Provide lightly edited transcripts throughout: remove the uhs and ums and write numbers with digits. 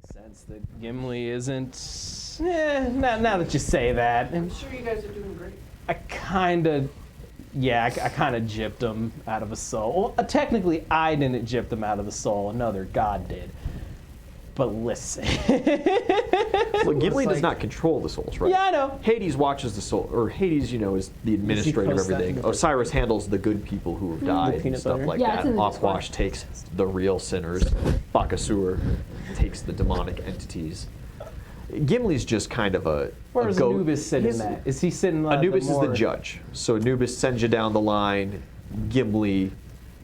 makes sense that Gimli isn't. Now that you say that, I'm sure you guys are doing great. I kind of gypped him out of a soul. Well, technically, I didn't gyp him out of the soul. Another god did. But listen. Well, Gimli does not control the souls, right? Yeah, I know. Hades watches the soul, or Hades, is the administrator of post that everything. in the Osiris handles the good people who have died and peanut stuff butter. like Yeah, it's that. in the Offwash takes the real sinners. Bakasur takes the demonic entities. Gimli's just kind of a Where is goat. Anubis sitting He's- at? Is he sitting Anubis is the judge. So Anubis sends you down the line. Gimli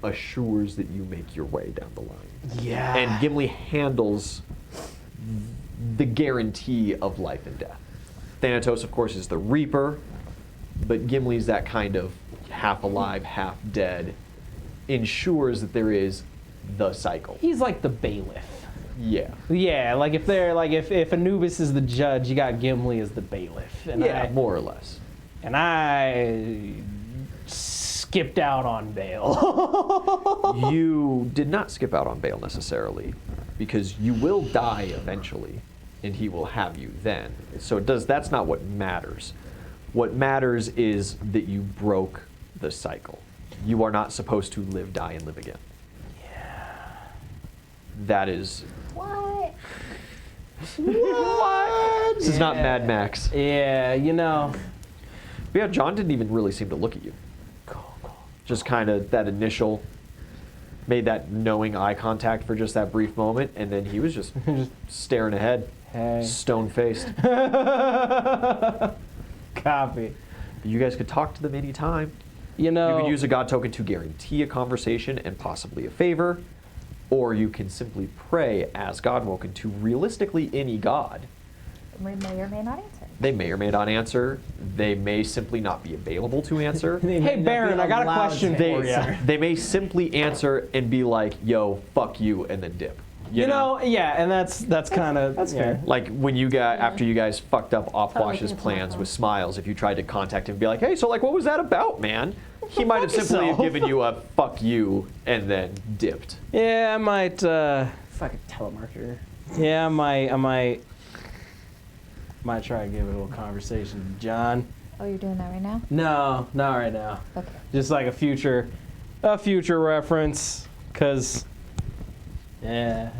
assures that you make your way down the line. Yeah. And Gimli handles the guarantee of life and death. Thanatos, of course, is the Reaper, but Gimli's that kind of half alive, half dead, ensures that there is the cycle. He's like the bailiff. Yeah. Yeah, like if Anubis is the judge, you got Gimli as the bailiff. And Yeah, more or less. And I skipped out on bail. You did not skip out on bail necessarily, because you will die eventually, and he will have you then. So that's not what matters. What matters is that you broke the cycle. You are not supposed to live, die, and live again. Yeah. That is... What? What? This is not Mad Max. Yeah, But yeah, John didn't even really seem to look at you. Just kind of that initial, made that knowing eye contact for just that brief moment, and then he was just staring ahead, Hey. stone-faced. Copy. You guys could talk to them anytime. You know, You could use a god token to guarantee a conversation and possibly a favor, or you can simply pray as Godwoken to realistically any god. We may or may not answer. They may or may not answer. They may simply not be available to answer. Hey, Baron, I got a question for you. They may simply answer and be like, yo, fuck you, and then dip. You know, yeah, and that's kind of That's fair. Like when you got, after you guys fucked up Offwash's think it's plans awful. with Smiles, if you tried to contact him and be like, hey, so like what was that about, man? He might have Fuck simply yourself. given you a fuck you and then dipped. Yeah, I might. Fucking telemarketer. Yeah, I might try to give a little conversation to John. Oh, you're doing that right now? No, not right now. Okay. Just like a future reference, cause. Yeah.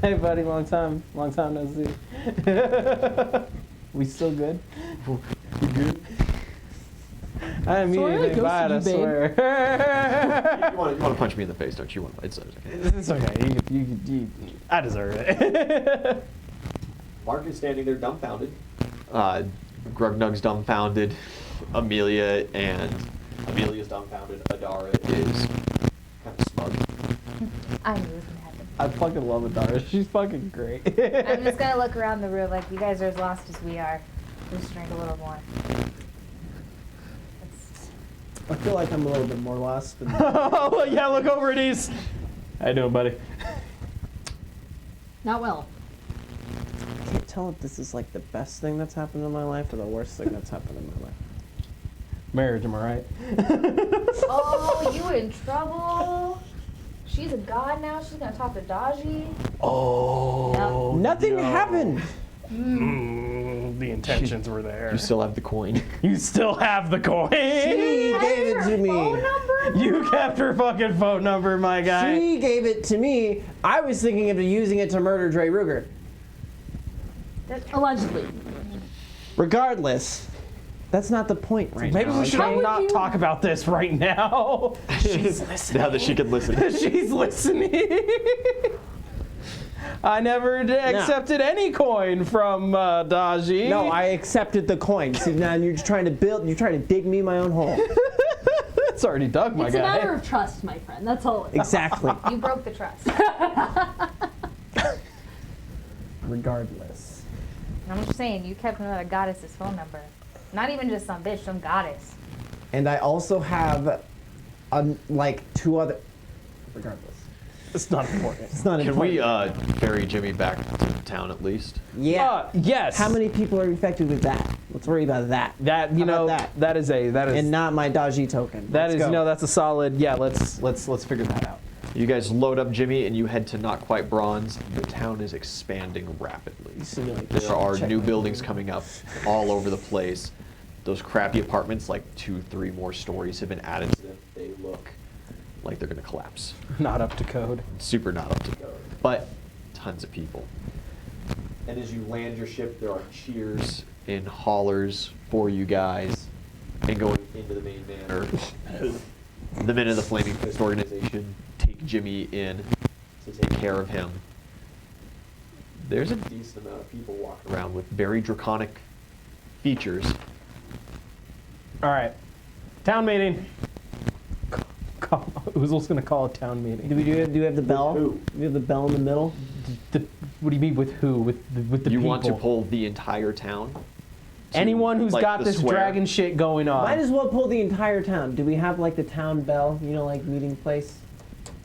Hey, buddy, long time no see. We still good? Good. I didn't mean So I anything by it, I ghosted you, babe. swear. You want to punch me in the face, don't you? It's okay. It's okay. I deserve it. Mark is standing there dumbfounded. Grugnug's dumbfounded. Amelia's dumbfounded. Adara is kind of smug. I knew it was gonna happen. I fucking love Adara. She's fucking great. I'm just gonna look around the room like you guys are as lost as we are. Just drink a little more. I feel like I'm a little bit more lost. Than Oh, yeah, look over at East. How you doing, buddy? Not well. I can't tell if this is like the best thing that's happened in my life or the worst thing that's happened in my life. Marriage, am I right? Oh, you in trouble? She's a god now. She's gonna talk to Daji. Oh. Nothing happened. The intentions were there. You still have the coin. You still have the coin. She gave it to me. Phone number? You kept her fucking phone number, my guy. She gave it to me. I was thinking of using it to murder Dre Ruger. Allegedly. Regardless, that's not the point right Maybe now. we should How would not you- talk about this right now. She's listening. Now that she can listen. She's listening. I never accepted any coin from Daji. No, I accepted the coin. See, now you're just trying to dig me my own hole. It's already dug, my It's a guy. matter of trust, my friend. That's all it is. Exactly. You broke the trust. Regardless. I'm just saying, you kept another goddess's phone number. Not even just some bitch, some goddess. And I also have, like, two other. Regardless. It's not important. It's not Can important. we ferry Jimmy back to town at least? Yeah. Yes. How many people are infected with that? Let's worry about that. That How about that? that is And not my Daji token. that Let's is go. that's a solid. Yeah, let's figure that out. You guys load up Jimmy and you head to Not Quite Bronze. The town is expanding rapidly. There are new buildings coming up all over the place. Those crappy apartments, like 2-3 more stories have been added to them. They look like they're gonna collapse. Not up to code. Super not up to code. But tons of people. And as you land your ship, there are cheers and hollers for you guys. And going into the main manor, the men of the Flaming Fist organization take Jimmy in to take care of him. There's a decent amount of people walking around with very draconic features. All right. Town meeting. Uzul's going to call a town meeting. Do we have the bell? who? Do we have the bell in the middle? What do you mean with who? With the You people? want to pull the entire town? to, Anyone who's like, got the this square? dragon shit going on. Might as well pull the entire town. Do we have like the town bell? You know, like meeting place.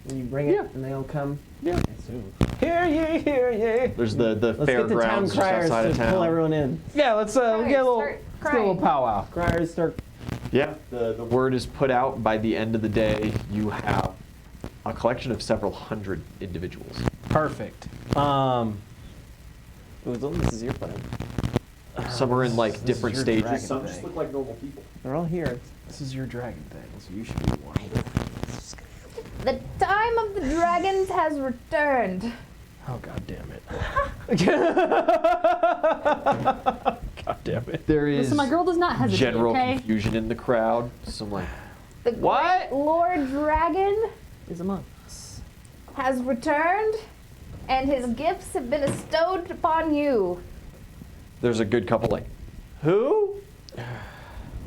And you bring it, Yeah. and they all come. Yeah. Hear ye, hear ye. There's the Let's get the town fairgrounds just criers outside to of pull town. everyone in. Yeah, let's get a little, Start let's get a little crying. powwow. Criers start. Yeah, the word is put out. By the end of the day, you have a collection of several hundred individuals. Perfect. Uzul, this is your plan. Some are in like This is different your stages. dragon Some thing. just look like normal people. They're all here. This is your dragon thing, so you should be one. The time of the dragons has returned. Oh, god damn it. God damn it. There is Listen, my girl does not hesitate, general okay? confusion in the crowd. Some like, The What? great Lord Dragon Is among us. has returned, and his gifts have been bestowed upon you. there's a good couple like, who?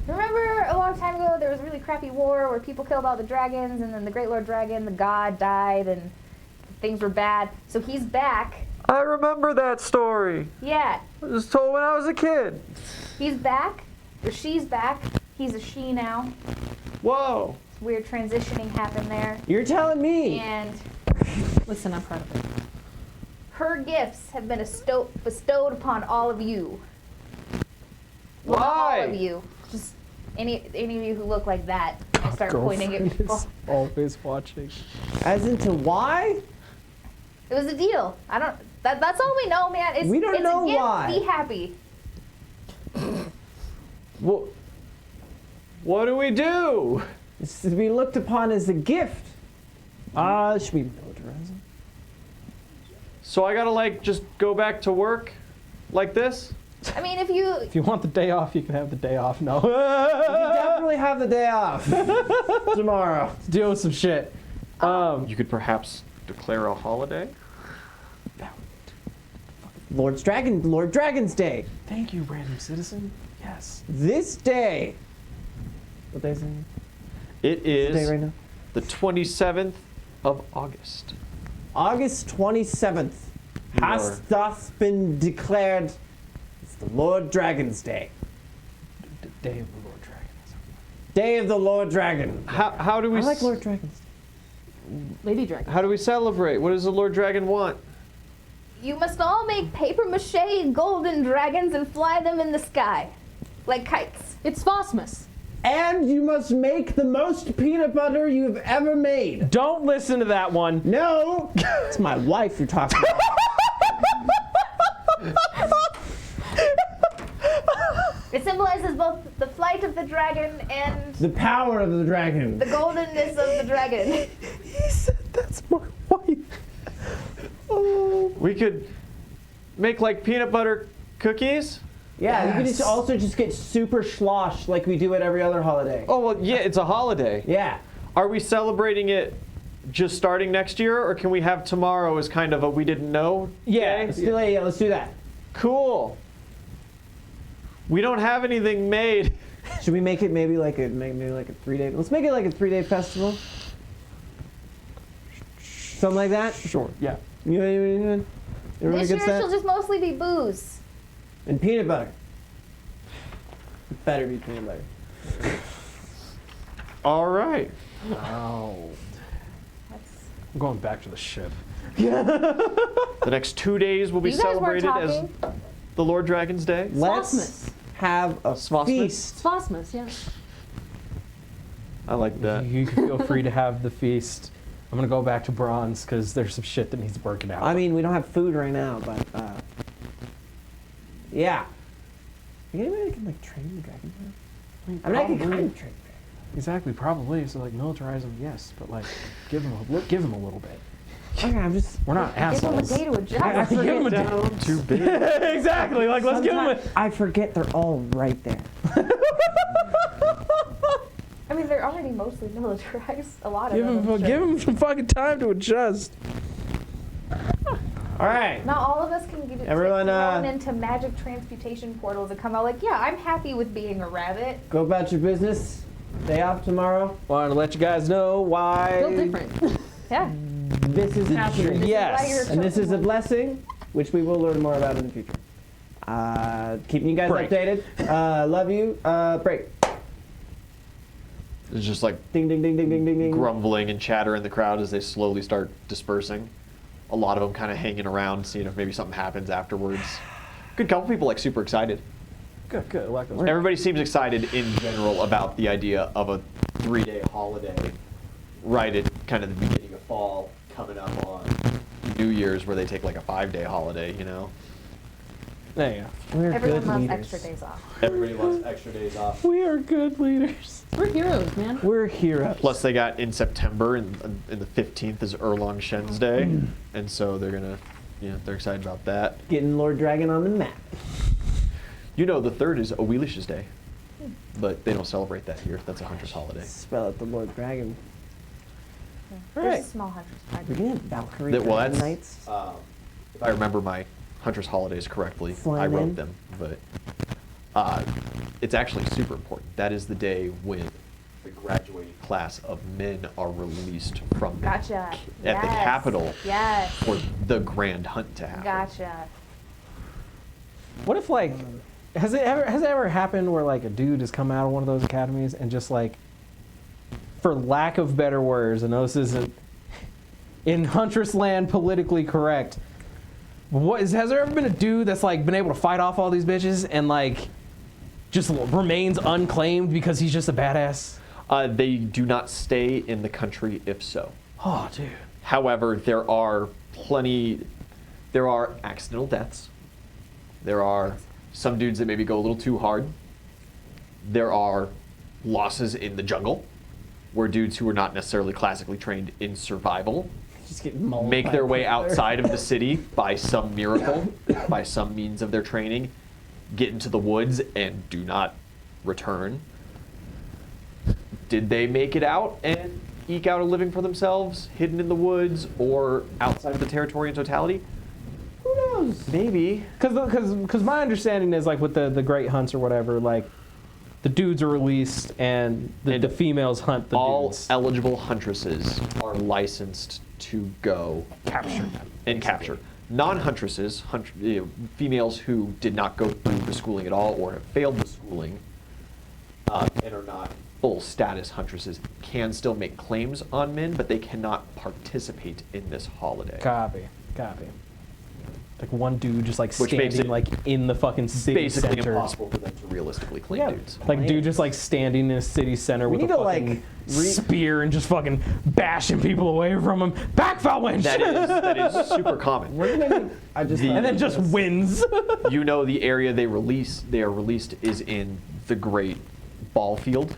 Remember a long time ago there was a really crappy war where people killed all the dragons, and then the Great Lord Dragon, the god, died, and things were bad. So he's back. I remember that story. Yeah, It was told when I was a kid. he's back. Or she's back. He's a she now. Whoa. Weird transitioning happened there. You're telling me. And Listen, I'm proud of it. her gifts have been bestowed upon all of you. Well, not Why? all of you. Just any of you who look like that. I start pointing at people. Is always watching. As into why? It was a deal. I don't. That's all we know, man. It's, We don't it's know a gift. why. Be happy. What do we do? It's to be looked upon as a gift. Should we militarize it? So I gotta like just go back to work like this? I mean, if you If you want the day off, you can have the day off. No. We definitely have the day off tomorrow. Deal with some shit. You could perhaps declare a holiday? Lord Dragon's Day. Thank you, random citizen. Yes. This day. What day is it? It Day is right now. the 27th of August. August 27th You has are- thus been declared. It's the Lord Dragon's Day. Day of the Lord Dragon. Day of the Lord Dragon. How do we I like s- Lord Dragon's Day. Lady Dragon. How do we celebrate? What does the Lord Dragon want? you must all make paper mache golden dragons and fly them in the sky, like kites. It's Phosmus. And you must make the most peanut butter you've ever made. Don't listen to that one. No! It's my wife you're talking about. It symbolizes both the flight of the dragon and The power of the dragon. the goldenness of the dragon. He said that's my wife. Oh. We could make like peanut butter cookies? Yeah, you could Yes. just also just get super sloshed like we do at every other holiday. Oh, well, yeah, it's a holiday. Yeah. Are we celebrating it just starting next year, or can we have tomorrow as kind of a we didn't know Yeah. day? Let's do that. Cool. We don't have anything made. Should we make it maybe like a 3-day? Let's make it like a 3-day festival. Something like that. Sure. Yeah. You know what I mean? Everybody This year gets that? she'll just mostly be booze. And peanut butter. It better be peanut butter. All right. Oh. That's, I'm going back to the ship. The next 2 days will be you guys weren't celebrated as talking. the Lord Dragon's Day. Let's Phosmus. have a Svosmus? feast. Phosmus, yeah. I like that. You can feel free to have the feast. I'm gonna go back to bronze because there's some shit that needs working out. I mean, we don't have food right now, but yeah. Anybody that can like train the dragon? I mean, I can kind of train the dragon. Exactly, probably. So like militarize them, yes, but like give them a little bit. Okay, I'm just. We're not Give them a assholes. day to adjust. I Give them a day. Too big. Exactly. Like let's give them a. Sometimes I forget they're all right there. I mean, they're already mostly militarized. A lot of them. I'm Give sure. them some fucking time to adjust. All right. Not all of us can get Everyone, thrown into magic transmutation portals and come out like, yeah, I'm happy with being a rabbit. Go about your business. Day off tomorrow. Wanted to let you guys know why. Feel different. Yeah. This is happening. Yes. This is why you're And this is a chosen one. blessing, which we will learn more about in the future. Keeping you guys Break. updated. Love you. Break. It's just like Ding, ding, ding, ding, ding, ding, ding. grumbling and chatter in the crowd as they slowly start dispersing. A lot of them kind of hanging around, seeing if maybe something happens afterwards. Good couple people like super excited. Good. I like those. Everybody seems excited in general about the idea of a 3-day holiday right at kind of the beginning of fall, coming up on New Year's, where they take like a 5-day holiday, you know? There you go. We're Everyone good loves leaders. extra days off. Everybody wants extra days off. We are good leaders. We're heroes, man. We're heroes. Plus, they got in September, and the 15th is Erlong Shen's Day, and so they're gonna, they're excited about that. Getting Lord Dragon on the map. You know, the 3rd is Owilish's Day, but they don't celebrate that here. That's a hunter's holiday. Spell out the Lord Dragon. There's Right. a small hunter's We're party. gonna have Valkyrie Well, Dragon that's Knights. if I remember my hunter's holidays correctly. I Flying wrote in. them, but it's actually super important. That is the day when the graduating class of men are released from Gotcha. at the Yes. capital Yes. for the grand hunt to happen. Gotcha. What if like has it ever happened where like a dude has come out of one of those academies and just like, for lack of better words, I know this isn't in Huntress land politically correct. Has there ever been a dude that's like been able to fight off all these bitches and like just remains unclaimed because he's just a badass? They do not stay in the country if so. Oh, dude. However, there are accidental deaths. There are some dudes that maybe go a little too hard. There are losses in the jungle, where dudes who are not necessarily classically trained in survival Just get mauled make by their a way panther. outside of the city by some miracle, by some means of their training, get into the woods and do not return. Did they make it out and eke out a living for themselves, hidden in the woods or outside of the territory in totality? Who knows? Maybe. Because my understanding is like with the great hunts or whatever, like the dudes are released and the females hunt the All dudes. eligible huntresses are licensed to go Capture them. and capture. Non-huntresses, females who did not go through the schooling at all or have failed the schooling and are not full status huntresses, can still make claims on men, but they cannot participate in this holiday. Copy. Like one dude just like Which makes standing it like in the fucking city Basically center. impossible for them to realistically claim Yeah. dudes. Like dude just like standing in a city center We with a need to, fucking like, spear and just fucking bashing people away from him. Back foul winch! That is super common. We're gonna need, I just The- thought and then of just this. wins. You know the area they are released is in the Great Ball Field.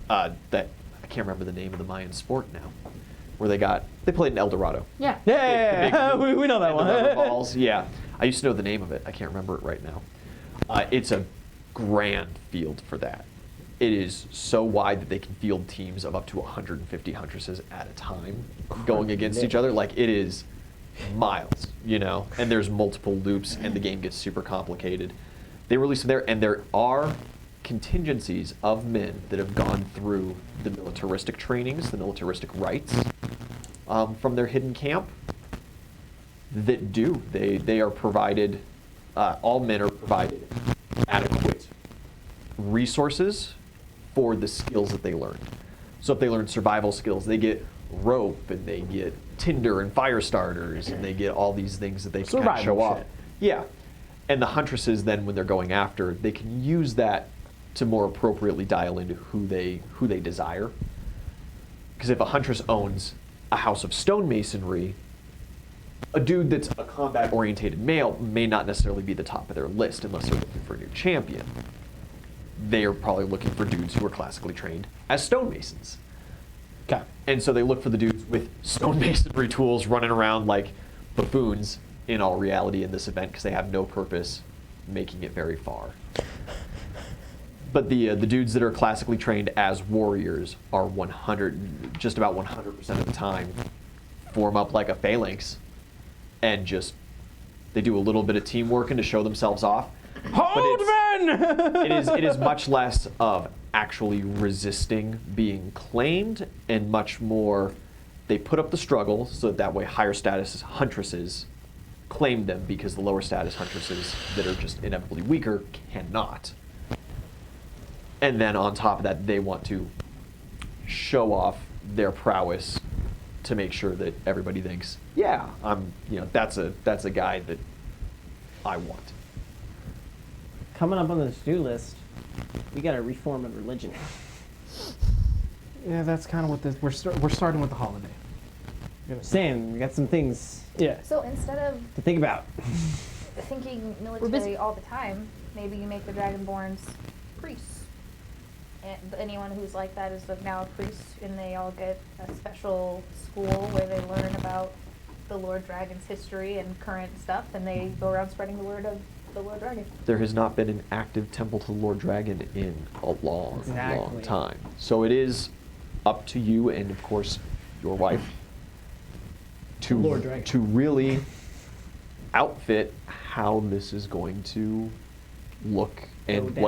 That I can't remember the name of the Mayan sport now. Where they played in El Dorado. Yeah. Yeah, The big- we know that and one. the rubber balls. Yeah, I used to know the name of it. I can't remember it right now. It's a grand field for that. It is so wide that they can field teams of up to 150 huntresses at a time going against each other. Like it is miles, and there's multiple loops and the game gets super complicated. They release them there and there are contingencies of men that have gone through the militaristic trainings, the militaristic rites from their hidden camp that do. They are provided, all men are provided adequate resources for the skills that they learn. So if they learn survival skills, they get rope and they get tinder and fire starters and they get all these things that they can kind of show Survival off. shit. Yeah. And the huntresses then, when they're going after, they can use that to more appropriately dial into who they desire. Because if a huntress owns a house of stonemasonry, a dude that's a combat-orientated male may not necessarily be the top of their list unless they're looking for a new champion. They are probably looking for dudes who are classically trained as stonemasons. Okay. And so they look for the dudes with stonemasonry tools running around like buffoons in all reality in this event because they have no purpose making it very far. But the dudes that are classically trained as warriors are just about 100% of the time form up like a phalanx and just they do a little bit of teamwork and to show themselves off. Hold, men! It is much less of actually resisting being claimed and much more they put up the struggle so that way higher status huntresses claim them because the lower status huntresses that are just inevitably weaker cannot. And then on top of that, they want to show off their prowess to make sure that everybody thinks, yeah, that's a guy that I want. Coming up on the to-do list, we gotta reform a religion. Yeah, that's kind of what this. We're starting with the holiday. Saying we got some things Yeah. So instead of to think about. thinking busy. military all the time, maybe you make the Dragonborns priests. And anyone who's like that is now a priest, and they all get a special school where they learn about the Lord Dragon's history and current stuff, and they go around spreading the word of the Lord Dragon. There has not been an active temple to the Lord Dragon in a long, long Exactly. time. So it is up to you and, of course, your wife Lord Dragon. to really outfit how this is going to look and Go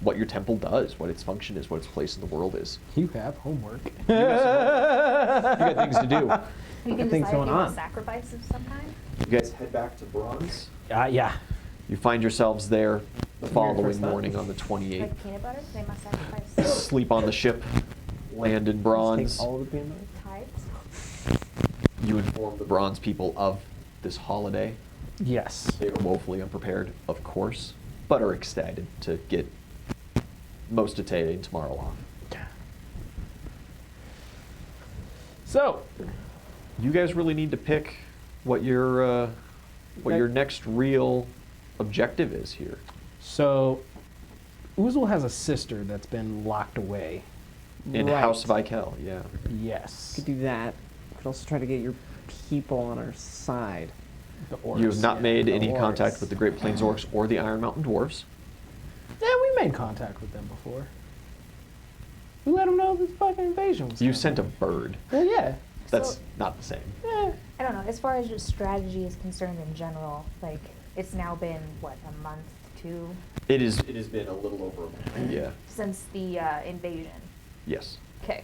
what your temple does, what its function is, what its place in the world is. You have homework. You got things to do. You can things decide if going you want on. sacrifice of some kind. You guys head back to Bronze. Yeah. You find yourselves there the following first thought. morning on the 28th. Like peanut butter, they must sacrifice Sleep on the ship, land in Bronze. Take all of the peanut butter. tithes. You inform the Bronze people of this holiday. Yes. They are woefully unprepared, of course, but are excited to get most of today and tomorrow off. So, You guys really need to pick what your next real objective is here. Uzul has a sister that's been locked away. In Right. House Vikel, yeah. Yes. Could do that. Could also try to get your people on our side. The orcs. You have not made the any orcs. contact with the Great Plains Orcs or the Iron Mountain Dwarves. Yeah, we made contact with them before. We let them know this fucking invasion was You coming. sent a bird. Well, yeah. That's So- not the same. Eh. I don't know. As far as your strategy is concerned in general, like it's now been what, a month, two, It has been a little over a month. Yeah. since the invasion. Yes. Okay,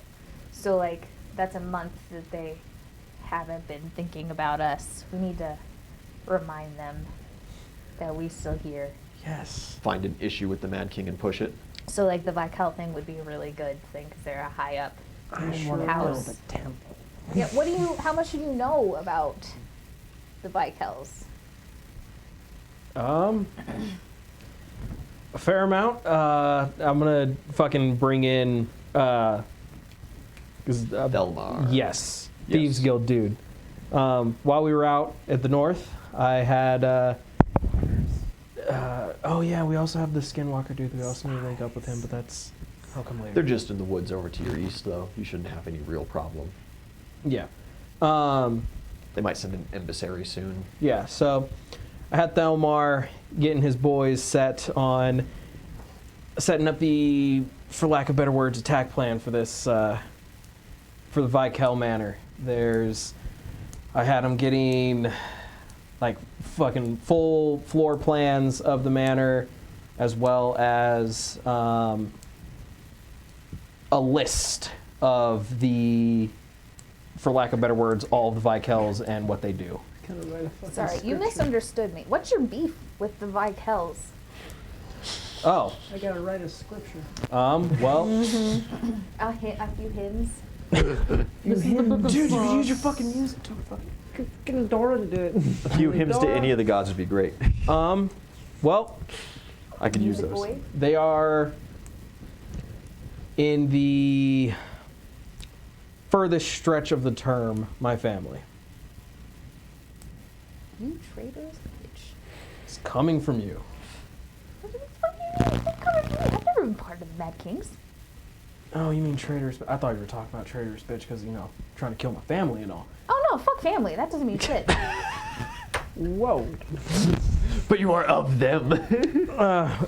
so like that's a month that they haven't been thinking about us. We need to remind them that we still here. Yes. Find an issue with the Mad King and push it. So like the Vikel thing would be a really good thing because they're a high up. I'm sure sure know House. the temple. Yeah. How much do you know about the Vikels? A fair amount. I'm gonna fucking bring in. 'Cause, Delmar. Yes, Yes. Thieves Guild dude. While we were out at the north, I had. Oh yeah, we also have the Skinwalker dude. We also need to link up with him, but that's. I'll come later. They're just in the woods over to your east, though. You shouldn't have any real problem. Yeah. They might send an emissary soon. Yeah, so I had Thelmar getting his boys set on setting up the, for lack of better words, attack plan for this, for the Vikel Manor. I had them getting like fucking full floor plans of the manor, as well as a list of the, for lack of better words, all of the Vikels and what they do. Sorry, you misunderstood me. What's your beef with the Vikels? Oh, I gotta write a scripture. well, A few hymns. dude, you can use your fucking music to Get Dora to do it. A few hymns to any of the gods would be great. well, I could use Music those. boy. they are in the furthest stretch of the term, my family. You traitorous bitch. It's coming from you. What the fuck are you coming from me? I've never been part of the Mad Kings. Oh, you mean traitors? I thought you were talking about traitors, bitch, because, trying to kill my family and all. Oh no, fuck family. That doesn't mean shit. Whoa. But you are of them.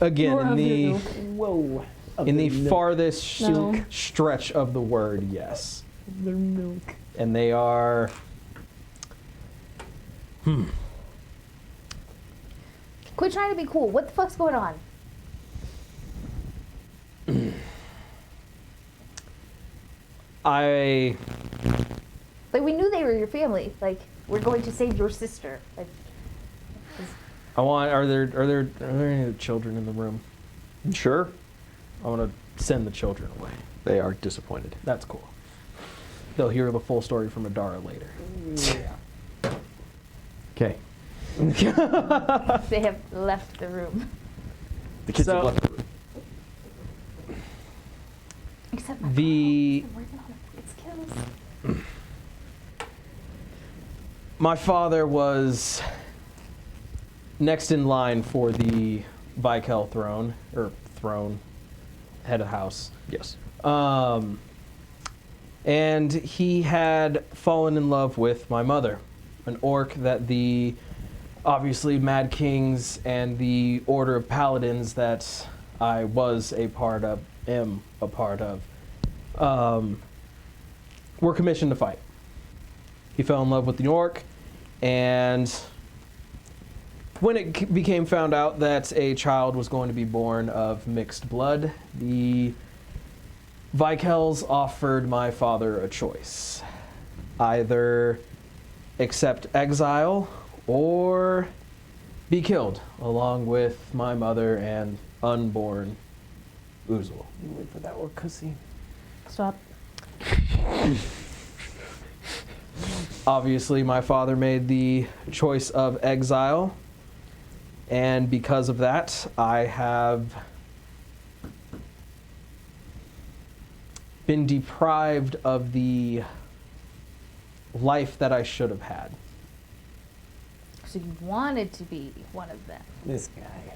Again, You're in of the your ilk. Whoa. in the farthest No. stretch of the word, yes. Their milk. And they are. Quit trying to be cool. What the fuck's going on? I Like, we knew they were your family. Like, we're going to save your sister. Like, want. Are there any children in the room? Sure. I want to send the children away. They are disappointed. That's cool. They'll hear the full story from Adara later. Okay. they have left the room. The kids So- have left the room. Except my The I'm working on its skills. my father was next in line for the Vikel throne, head of house. Yes. And he had fallen in love with my mother, an orc that the obviously Mad Kings and the Order of Paladins that I am a part of, were commissioned to fight. He fell in love with the orc, and when it became found out that a child was going to be born of mixed blood, the Vikels offered my father a choice. Either accept exile or be killed, along with my mother and unborn Uzul. Wait for that word, cussy. Stop. Obviously, my father made the choice of exile, and because of that, I have been deprived of the life that I should have had. So you wanted to be one of them. This guy.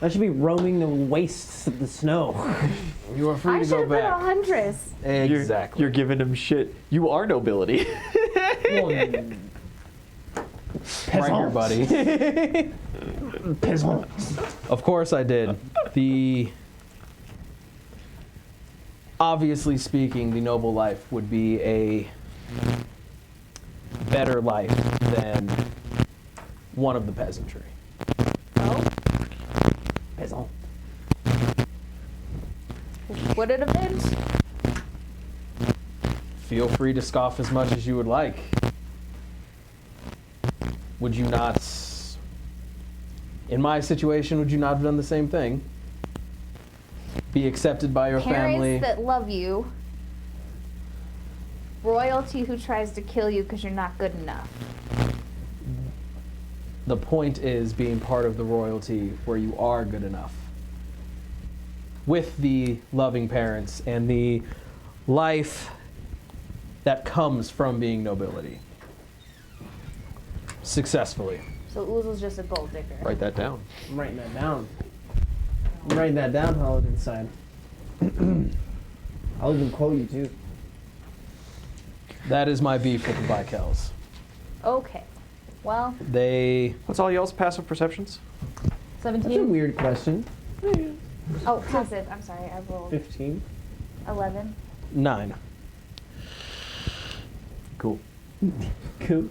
I should be roaming the wastes of the snow. You are free I to should go have been a back. huntress. Exactly. You're giving him shit. You are nobility. right here, buddy. Peasants. Of course I did. Obviously speaking, the noble life would be a better life than one of the peasantry. Oh, Peasant. would it have been? Feel free to scoff as much as you would like. Would you not, in my situation, would you not have done the same thing? Be accepted by your Parents family. that love you. Royalty who tries to kill you because you're not good enough. The point is being part of the royalty where you are good enough. With the loving parents and the life that comes from being nobility. Successfully. So Uzul's just a gold digger. Write that down. I'm writing that down. I'm writing that down, Paladin side. I'll even quote you too. That is my beef with the Vikels. Okay. Well, What's all y'all's passive perceptions? That's a 17. weird question. oh, passive. I'm sorry. I rolled 15. 11. 9. Cool. Cool.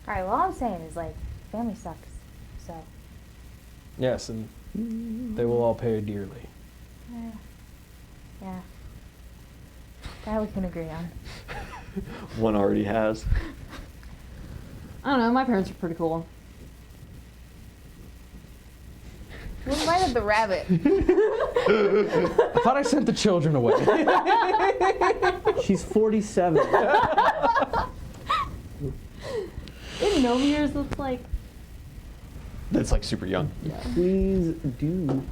All right. Well, all I'm saying is like, family sucks. So. Yes, and they will all pay dearly. Yeah. That we can agree on. One already has. I don't know. My parents are pretty cool. Who invited the rabbit? I thought I sent the children away. She's 47. Didn't know yours looks like. That's like super young. Please do.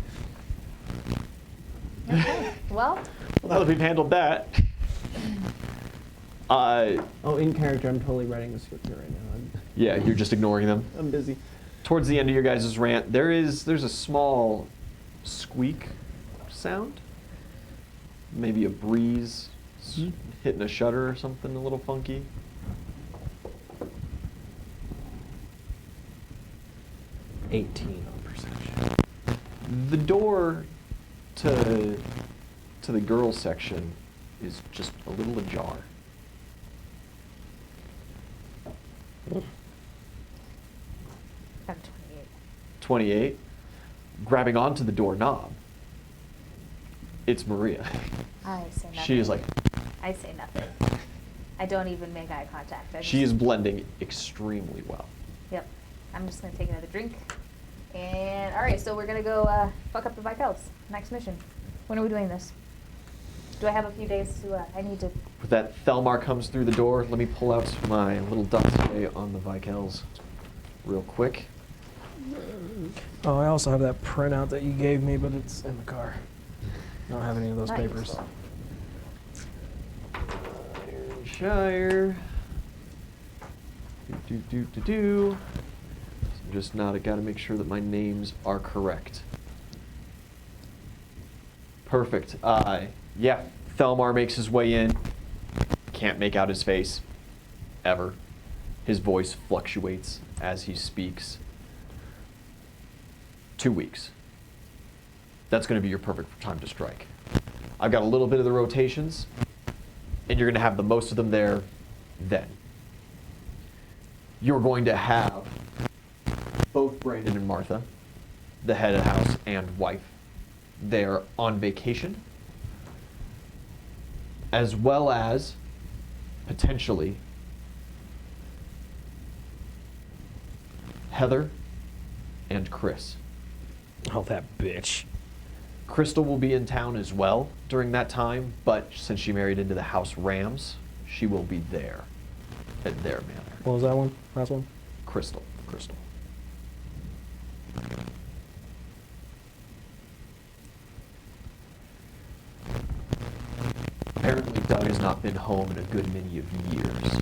Okay. Well, Now that we've handled that. Oh, in character, I'm totally writing a script here right now. Yeah, you're just ignoring them. I'm busy. Towards the end of your guys' rant, there's a small squeak sound. Maybe a breeze hitting a shutter or something a little funky. $18 on perception. The door to the girls section is just a little ajar. I'm 28. 28, grabbing onto the doorknob. It's Maria. I say nothing. She is like, I say nothing. I don't even make eye contact. she is blending extremely well. Yep. I'm just gonna take another drink. And all right, so we're gonna go fuck up the Vikels. Next mission. When are we doing this? Do I have a few days to? I need to. With that, Thelmar comes through the door. Let me pull out my little dossier on the Vikels real quick. Oh, I also have that printout that you gave me, but it's in the car. I don't have any of those Not papers. useful. Shire. Do. I'm just not. I gotta make sure that my names are correct. Perfect. Yeah. Thelmar makes his way in. Can't make out his face. Ever. His voice fluctuates as he speaks. 2 weeks. That's going to be your perfect time to strike. I've got a little bit of the rotations, and you're going to have the most of them there then. You're going to have both Brandon and Martha, the head of house and wife, there on vacation, as well as potentially Heather and Chris. Oh, that bitch. Crystal will be in town as well during that time, but since she married into the House Rams, she will be there at their manor. What was that one? Last one? Crystal. Apparently, Doug has not been home in a good many of years.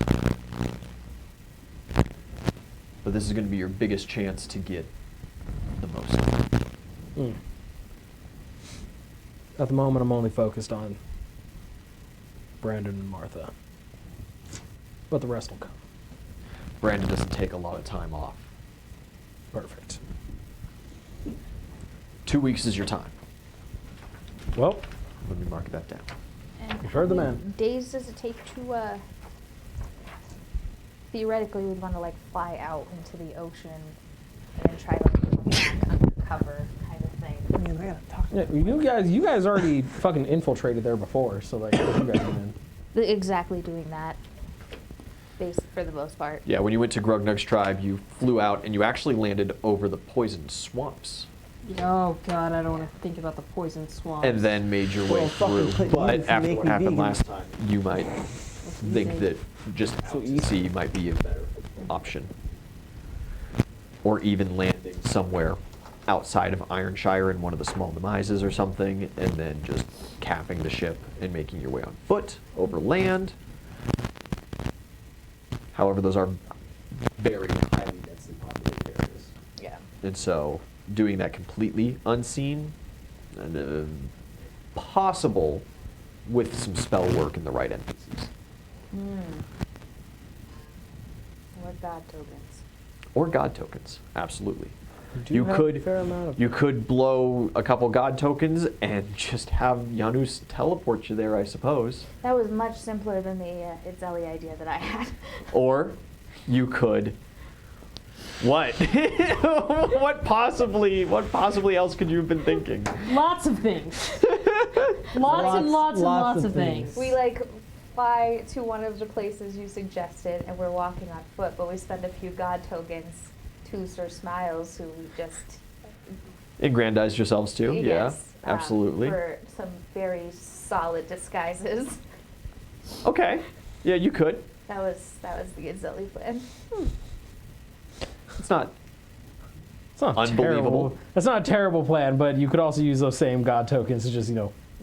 But this is going to be your biggest chance to get the most. Mm. At the moment, I'm only focused on Brandon and Martha. But the rest will come. Brandon doesn't take a lot of time off. Perfect. 2 weeks is your time. Well, Let me mark that down. And You've heard the how many man. days does it take to? Theoretically, we'd want to like fly out into the ocean and then try to come back undercover kind of thing. Man, I gotta talk. yeah, you guys already fucking infiltrated there before, so like, what you guys doing? Exactly doing that. For the most part. Yeah, when you went to Grognug's tribe, you flew out and you actually landed over the poison swamps. Oh god, I don't want to think about the poison swamps. And then made your way Well, fucking through. put But units after make what me happened vegan. last time, you might think easy. that just out to sea might be a better option. Or even landing somewhere outside of Ironshire in one of the small demises or something, and then just capping the ship and making your way on foot over land. However, those are very highly densely populated areas. Yeah. And so doing that completely unseen, and possible with some spell work in the right NPCs. Or god tokens. Or god tokens, absolutely. Do You have could a fair amount of you could blow a couple god tokens and just have Janus teleport you there, I suppose. That was much simpler than the Itzeli idea that I had. Or you could what? what possibly else could you have been thinking? Lots of things. Lots of things. We like fly to one of the places you suggested, and we're walking on foot, but we spend a few god tokens to Sir Smiles, who we just Aggrandize yourselves too, yeah, yes, absolutely. for some very solid disguises. Okay, yeah, you could. That was the Itzeli plan. It's not It's not Unbelievable. Terrible. That's not a terrible plan, but you could also use those same god tokens to just,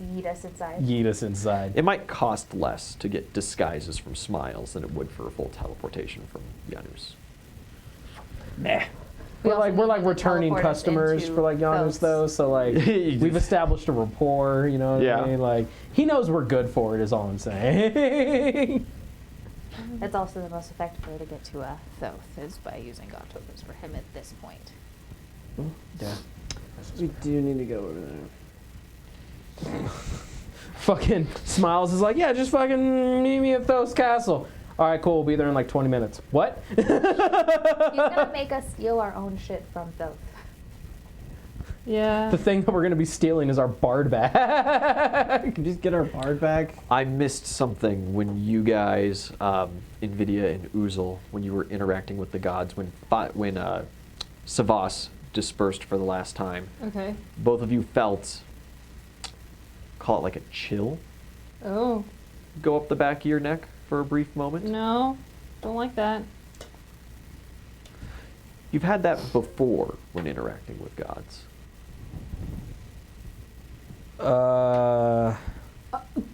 Yeet us inside. Yeet us inside. It might cost less to get disguises from Smiles than it would for a full teleportation from Janus. Nah. We also We're like need to returning teleport us customers into for like Janus those. though, so like we've established a rapport, you know what Yeah. I mean? Like he knows we're good for it is all I'm saying. That's also the most effective way to get to Thoth is by using God tokens for him at this point. Yeah. We do need to go over there. Fucking Smiles is like, yeah, just fucking meet me at Thoth's castle. All right, cool. We'll be there in like 20 minutes. What? He's gonna make us steal our own shit from Thoth. Yeah. The thing that we're gonna be stealing is our bard bag. Can we just get our bard back? I missed something when you guys, Invidia and Uzul, when you were interacting with the gods, when Savas dispersed for the last time. Okay. Both of you felt, call it like a chill, Oh. go up the back of your neck for a brief moment. No. Don't like that. You've had that before when interacting with gods.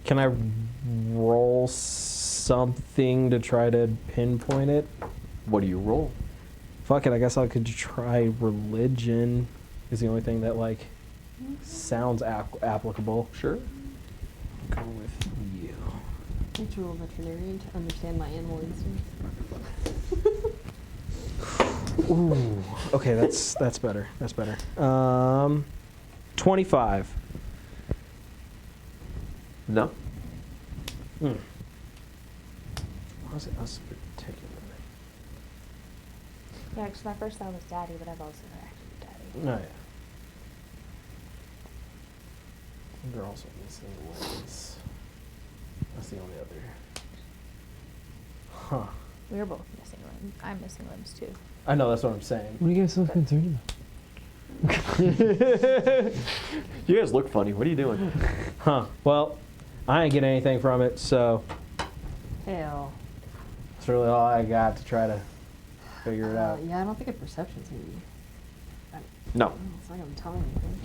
Can I roll something to try to pinpoint it? What do you roll? Fuck it, I guess I could try religion. Is the only thing that like sounds applicable. Sure. Go with you. Natural veterinarian to understand my animal instincts. Ooh. Okay, that's better. That's better. 25. No. Hmm. Was it us particularly? Yeah, because my first thought was Daddy, but I've also interacted with Daddy. Oh yeah. They're also missing limbs. That's the only other. Huh. We're both missing limbs. I'm missing limbs too. I know, that's what I'm saying. What are you guys so concerned You guys look funny. What are you doing? Huh. Well, I ain't getting anything from it, so Hell. that's really all I got to try to figure it out. Yeah, I don't think a perception's gonna be. No. It's not gonna tell me anything.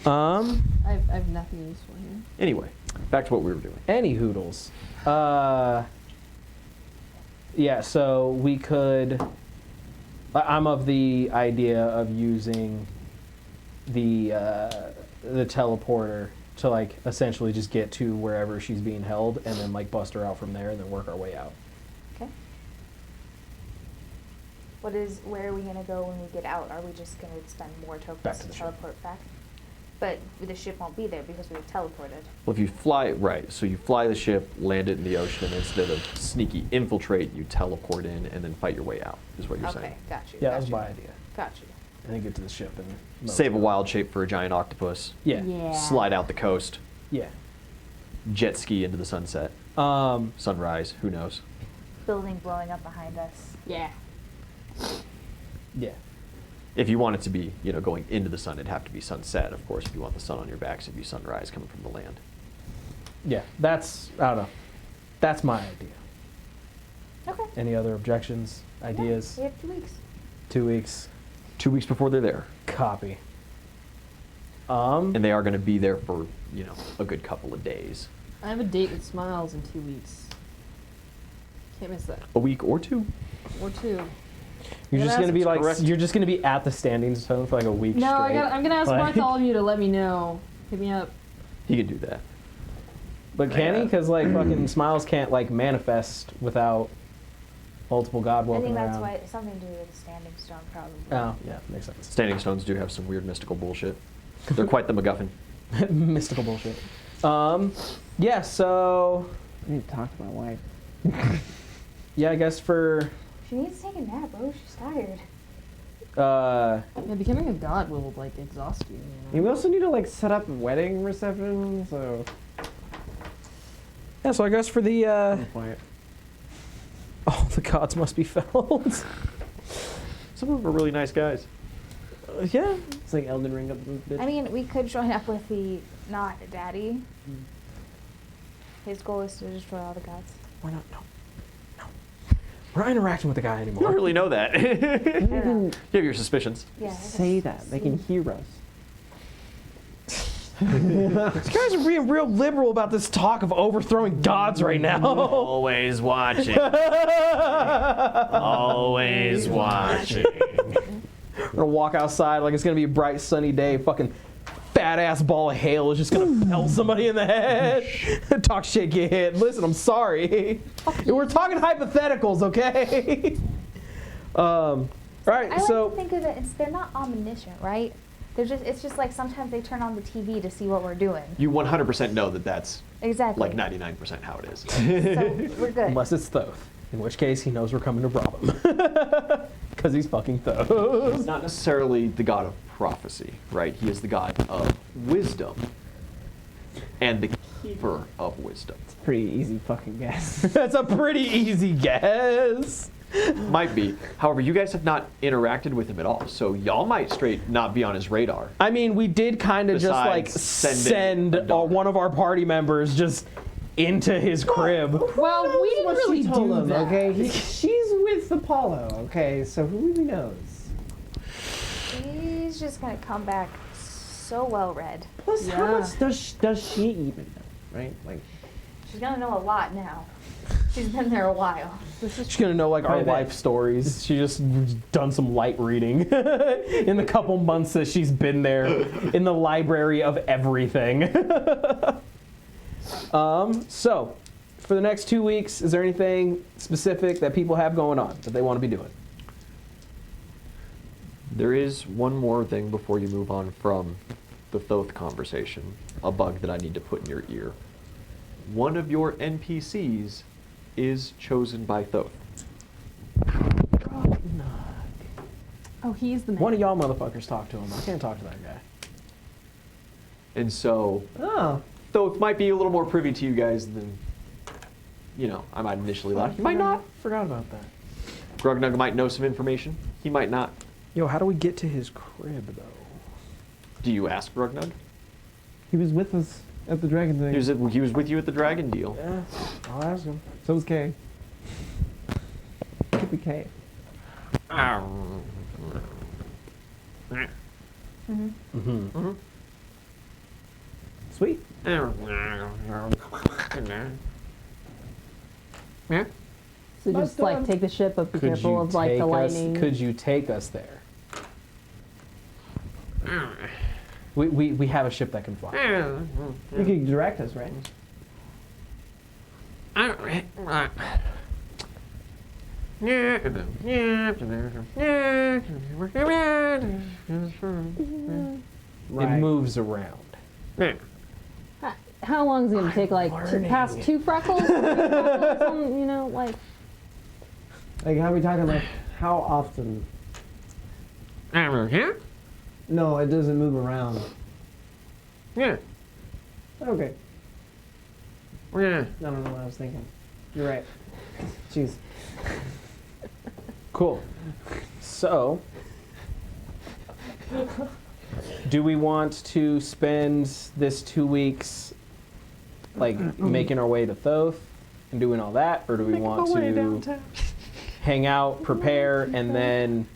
I have nothing useful here. Anyway, back to what we were doing. Any hoodles. Yeah, so we could. I'm of the idea of using the teleporter to like essentially just get to wherever she's being held and then like bust her out from there and then work our way out. Okay. Where are we gonna go when we get out? Are we just gonna spend more tokens Back to to the ship. teleport back? But the ship won't be there because we've teleported. Well, if you fly, right, so you fly the ship, land it in the ocean, and instead of sneaky infiltrate, you teleport in and then fight your way out, is what you're Okay, saying. got you. Yeah, got that was you. my idea. Got you. And then get to the ship and Save a wild shape for a giant octopus. Yeah. Yeah. Slide out the coast. Yeah. Jet ski into the sunset. Sunrise, who knows? Building blowing up behind us. Yeah. Yeah. If you want it to be, going into the sun, it'd have to be sunset. Of course, if you want the sun on your back, it'd be sunrise coming from the land. Yeah. I don't know. That's my idea. Okay. Any other objections, ideas? Yeah, we have 2 weeks. 2 weeks. 2 weeks before they're there. Copy. And they are going to be there for, a good couple of days. I have a date with Smiles in 2 weeks. Can't miss that. A week or two. Or 2. You're Yeah, just gonna that's be like correct. you're just gonna be at the standing stone for like a week No, straight. I'm gonna ask Like- Bartholomew to let me know. Hit me up. He can do that. But can he? Yeah. Because like fucking Smiles can't like manifest without multiple god I walking think that's around. why something to do with the standing stone, probably. Oh yeah, makes sense. Standing stones do have some weird mystical bullshit. They're quite the MacGuffin. Mystical bullshit. Yeah. So I need to talk to my wife. yeah, I guess for She needs to take a nap, bro. She's tired. Yeah, becoming a god will like exhaust you. We also need to like set up a wedding reception, so yeah, so I guess for the I'm quiet. all the gods must be felled. Some of them are really nice guys. Yeah. It's like Elden Ring up this bitch. I mean, we could join up with the not Daddy. His goal is to destroy all the gods. Why not? No. We're not interacting with the guy You anymore. don't really know that. You You can have your suspicions. Yeah. I say guess- that. They can hear us. These guys are being real liberal about this talk of overthrowing gods right now. Always watching. Always watching. We're gonna walk outside like it's gonna be a bright sunny day. Fucking fat ass ball of hail is just gonna pelt somebody in the head. Talk shit, get hit. Listen, I'm sorry. We're talking hypotheticals, okay? All right, I like so to think of it. They're not omniscient, right? It's just like sometimes they turn on the TV to see what we're doing. You 100% know that that's Exactly. like 99% how it is. So we're good. unless it's Thoth, in which case he knows we're coming to rob him. Because he's fucking Thoth. He's not necessarily the god of prophecy, right? He is the god of wisdom and the keeper of wisdom. Pretty easy fucking guess. That's a pretty easy guess. Might be. However, you guys have not interacted with him at all, so y'all might straight not be on his radar. I mean, we did kind of just like Besides send sending a dog. one of our party members just into his crib. Well, we didn't What really she told do him, that. okay? She's with Apollo, okay? So who really knows? She's just gonna come back so well read. Plus, how Yeah. much does she even know, right? Like, She's gonna know a lot now. She's been there a while. She's gonna know like our Quite a bit. life stories. She just done some light reading in the couple months that she's been there in the library of everything. So, for the next 2 weeks, is there anything specific that people have going on that they want to be doing? There is one more thing before you move on from the Thoth conversation, a bug that I need to put in your ear. One of your NPCs is chosen by Thoth. Oh, he's the man. One of y'all motherfuckers talk to him. I can't talk to that guy. And so, oh, Thoth might be a little more privy to you guys than, I might initially thought. He might not. Forgot about that. Grugnug might know some information. He might not. Yo, how do we get to his crib though? Do you ask Grugnug? he was with us at the dragon thing. He was with you at the dragon deal. Yeah, I'll ask him. So was Kay. Could be Kay. Mm-hmm. Sweet. So just like take the ship, but be Could careful you of like the take us? lightning. Could you take us there? We have a ship that can fly. You could direct us, right? It moves around. How long is it gonna take? Like past 2 freckles? 3 freckles? Like Like, how are we talking? Like, how often? No, it doesn't move around. Yeah. Okay. Yeah. I don't know what I was thinking. You're right. Jeez. Cool. So, do we want to spend this 2 weeks like making our way to Thoth and doing all that, or do we want to hang out, prepare, and then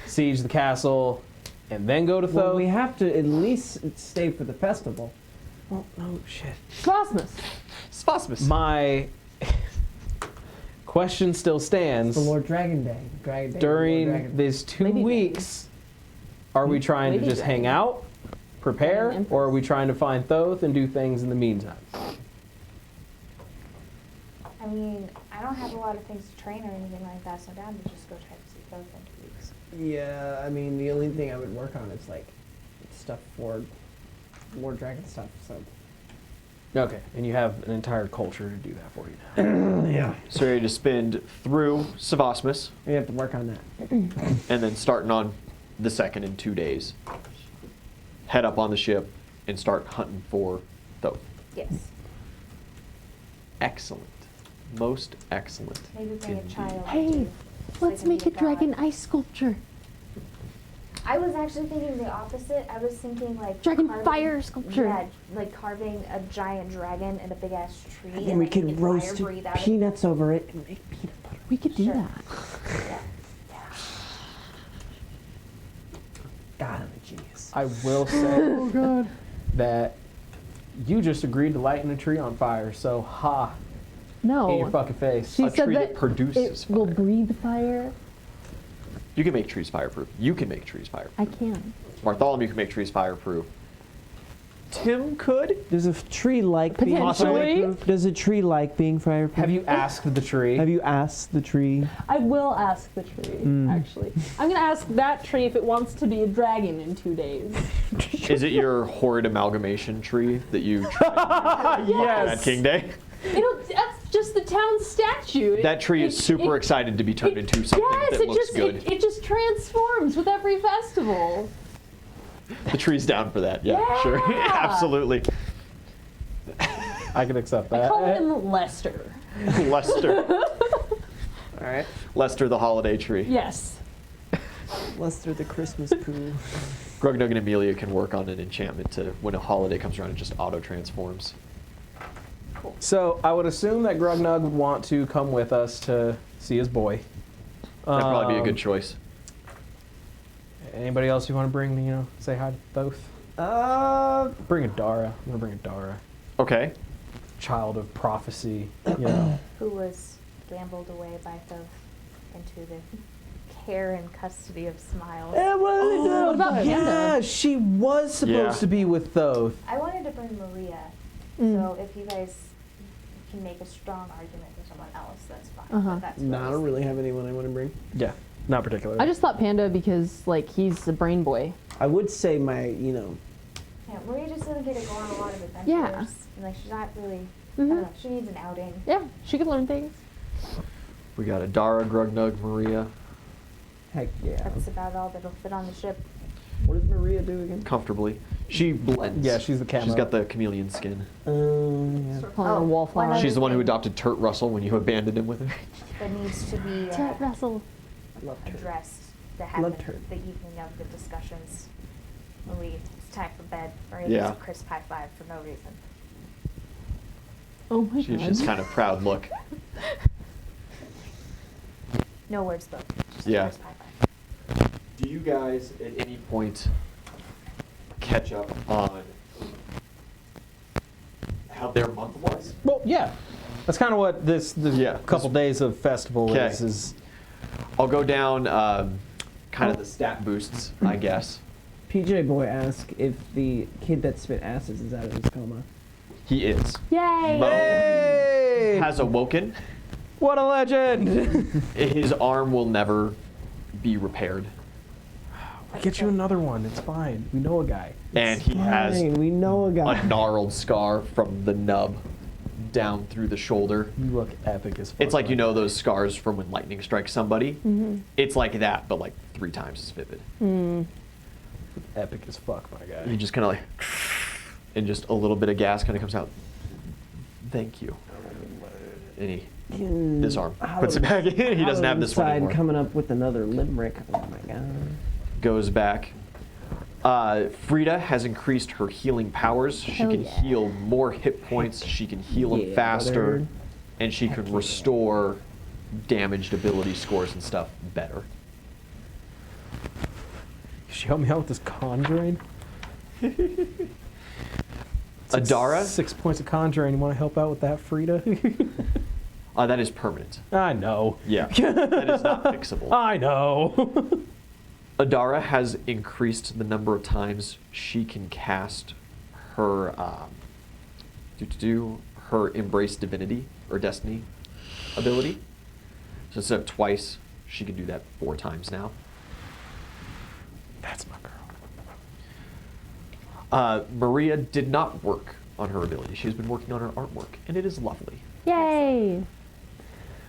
siege the castle, and then go to Thoth? Well, we have to at least stay for the festival. Well, no shit. Phosmus. My question still stands. The Lord Dragon Day. Dragon Day. Lord During Dragon. these 2 Lady Day. weeks, are we trying to Lady just Day. hang out, prepare, Empress. or are we trying to find Thoth and do things in the meantime? I mean, I don't have a lot of things to train or anything like that, so I'm down to just go try to see both in 2 weeks. Yeah, I mean, the only thing I would work on is like stuff for Lord Dragon stuff. So. Okay, and you have an entire culture to do that for you now. Yeah. So you're ready to spend through Savosmus We have to work on that. and then starting on the second in 2 days, head up on the ship and start hunting for Thoth. Yes. Excellent. Most excellent. Maybe bring a indeed. child. Hey, too, so let's they can make be a dragon god. ice sculpture. I was actually thinking the opposite. I was thinking like Dragon carving- fire sculpture. Yeah, like carving a giant dragon in a big ass tree, And and we like, could get fire roast breathe out of it. peanuts over it and make peanut butter. We could do Sure. that. Yeah. God, I'm a genius. I will say, that you just agreed to lighting a tree on fire. So, ha, No. in your fucking face. She A said tree that that produces it will fire. breathe fire. You can make trees fireproof. You can make trees fireproof. I can. Bartholomew can make trees fireproof. Tim could. Does a tree like being Potentially. fireproof? Does a tree like being fireproof? Have you asked the tree? Have you asked the tree? I will ask the tree, actually. I'm going to ask that tree if it wants to be a dragon in 2 days. Is it your horrid amalgamation tree that you tried at Yes. King Day? That's just the town statue. That tree is super excited to be turned into something yes, that it looks just, good. It just transforms with every festival. The tree's down for that. Yeah, sure. Yeah. Absolutely. I can accept I that. call him Lester. Lester. All right. Lester the holiday tree. Yes. Lester the Christmas poo. Grugnug and Amelia can work on an enchantment to, when a holiday comes around, it just auto-transforms. So I would assume that Grugnug would want to come with us to see his boy. That'd probably be a good choice. Anybody else you want to bring? Say hi to both. Bring Adara. I'm gonna bring Adara. Okay. Child of prophecy. Who was gambled away by Thoth into the care and custody of Smiles. what about Panda? Yeah, she was supposed Yeah. to be with Thoth. I wanted to bring Maria, so if you guys can make a strong argument for someone else, that's fine. Uh-huh. But that's No, I what don't really have anyone I want to bring. Yeah, not particularly. I just thought Panda because, like, he's a brain boy. I would say my, Yeah, Maria just doesn't get to go on a lot of adventures. Yeah. And, like, she's not really, I don't Mhm. know, she needs an outing. Yeah, she could learn things. We got Adara, Grugnug, Maria. heck yeah. That's about all that'll fit on the ship. What does Maria do again? Comfortably. She blends. Yeah, she's the camo. She's got the chameleon skin. Yeah. Calling her a wallflower. one She's the one who thing adopted Turt Russell when you abandoned him with her. that needs to be Tut Russell. I love her. addressed that Loved happened her. the evening of the discussions when it's time for bed, or at Yeah. least a crisp high five for no reason. Oh my She's god. just kind of proud look. No words spoken. Just Yeah. a crisp high five. Do you guys at any point catch up on how their month was? Well, yeah. That's kind of what this Yeah. couple days of festival Okay. is. I'll go down kind of the stat boosts, I guess. PJ Boy asked if the kid that spit asses is out of his coma. He is. Yay! Mo Hey! has awoken. What a legend! His arm will never be repaired. I'll get you another one. It's fine. We know a guy. And he has Fine, we know a guy. a gnarled scar from the nub down through the shoulder. You look epic as fuck. It's like, my guy. those scars from when lightning strikes somebody. It's like that, but like 3 times as vivid. Epic as fuck, my guy. He just kind of like, and just a little bit of gas kind of comes out. Thank you. And he, this arm, puts it back in. He doesn't have this one anymore. Coming up with another limerick. Oh my god. Goes back. Frida has increased her healing powers. She Hell can yeah. heal more hit points. She can heal them Yeah, faster. brother. And she can restore damaged ability scores and stuff better. She help me out with this conjuring. Adara? 6 points of conjuring. You want to help out with that, Frida? That is permanent. I know. Yeah, that is not fixable. I know. Adara has increased the number of times she can cast her her Embrace Divinity or Destiny ability. So instead of twice, she can do that 4 times now. That's my girl. Maria did not work on her ability. She's been working on her artwork, and it is lovely. Yay!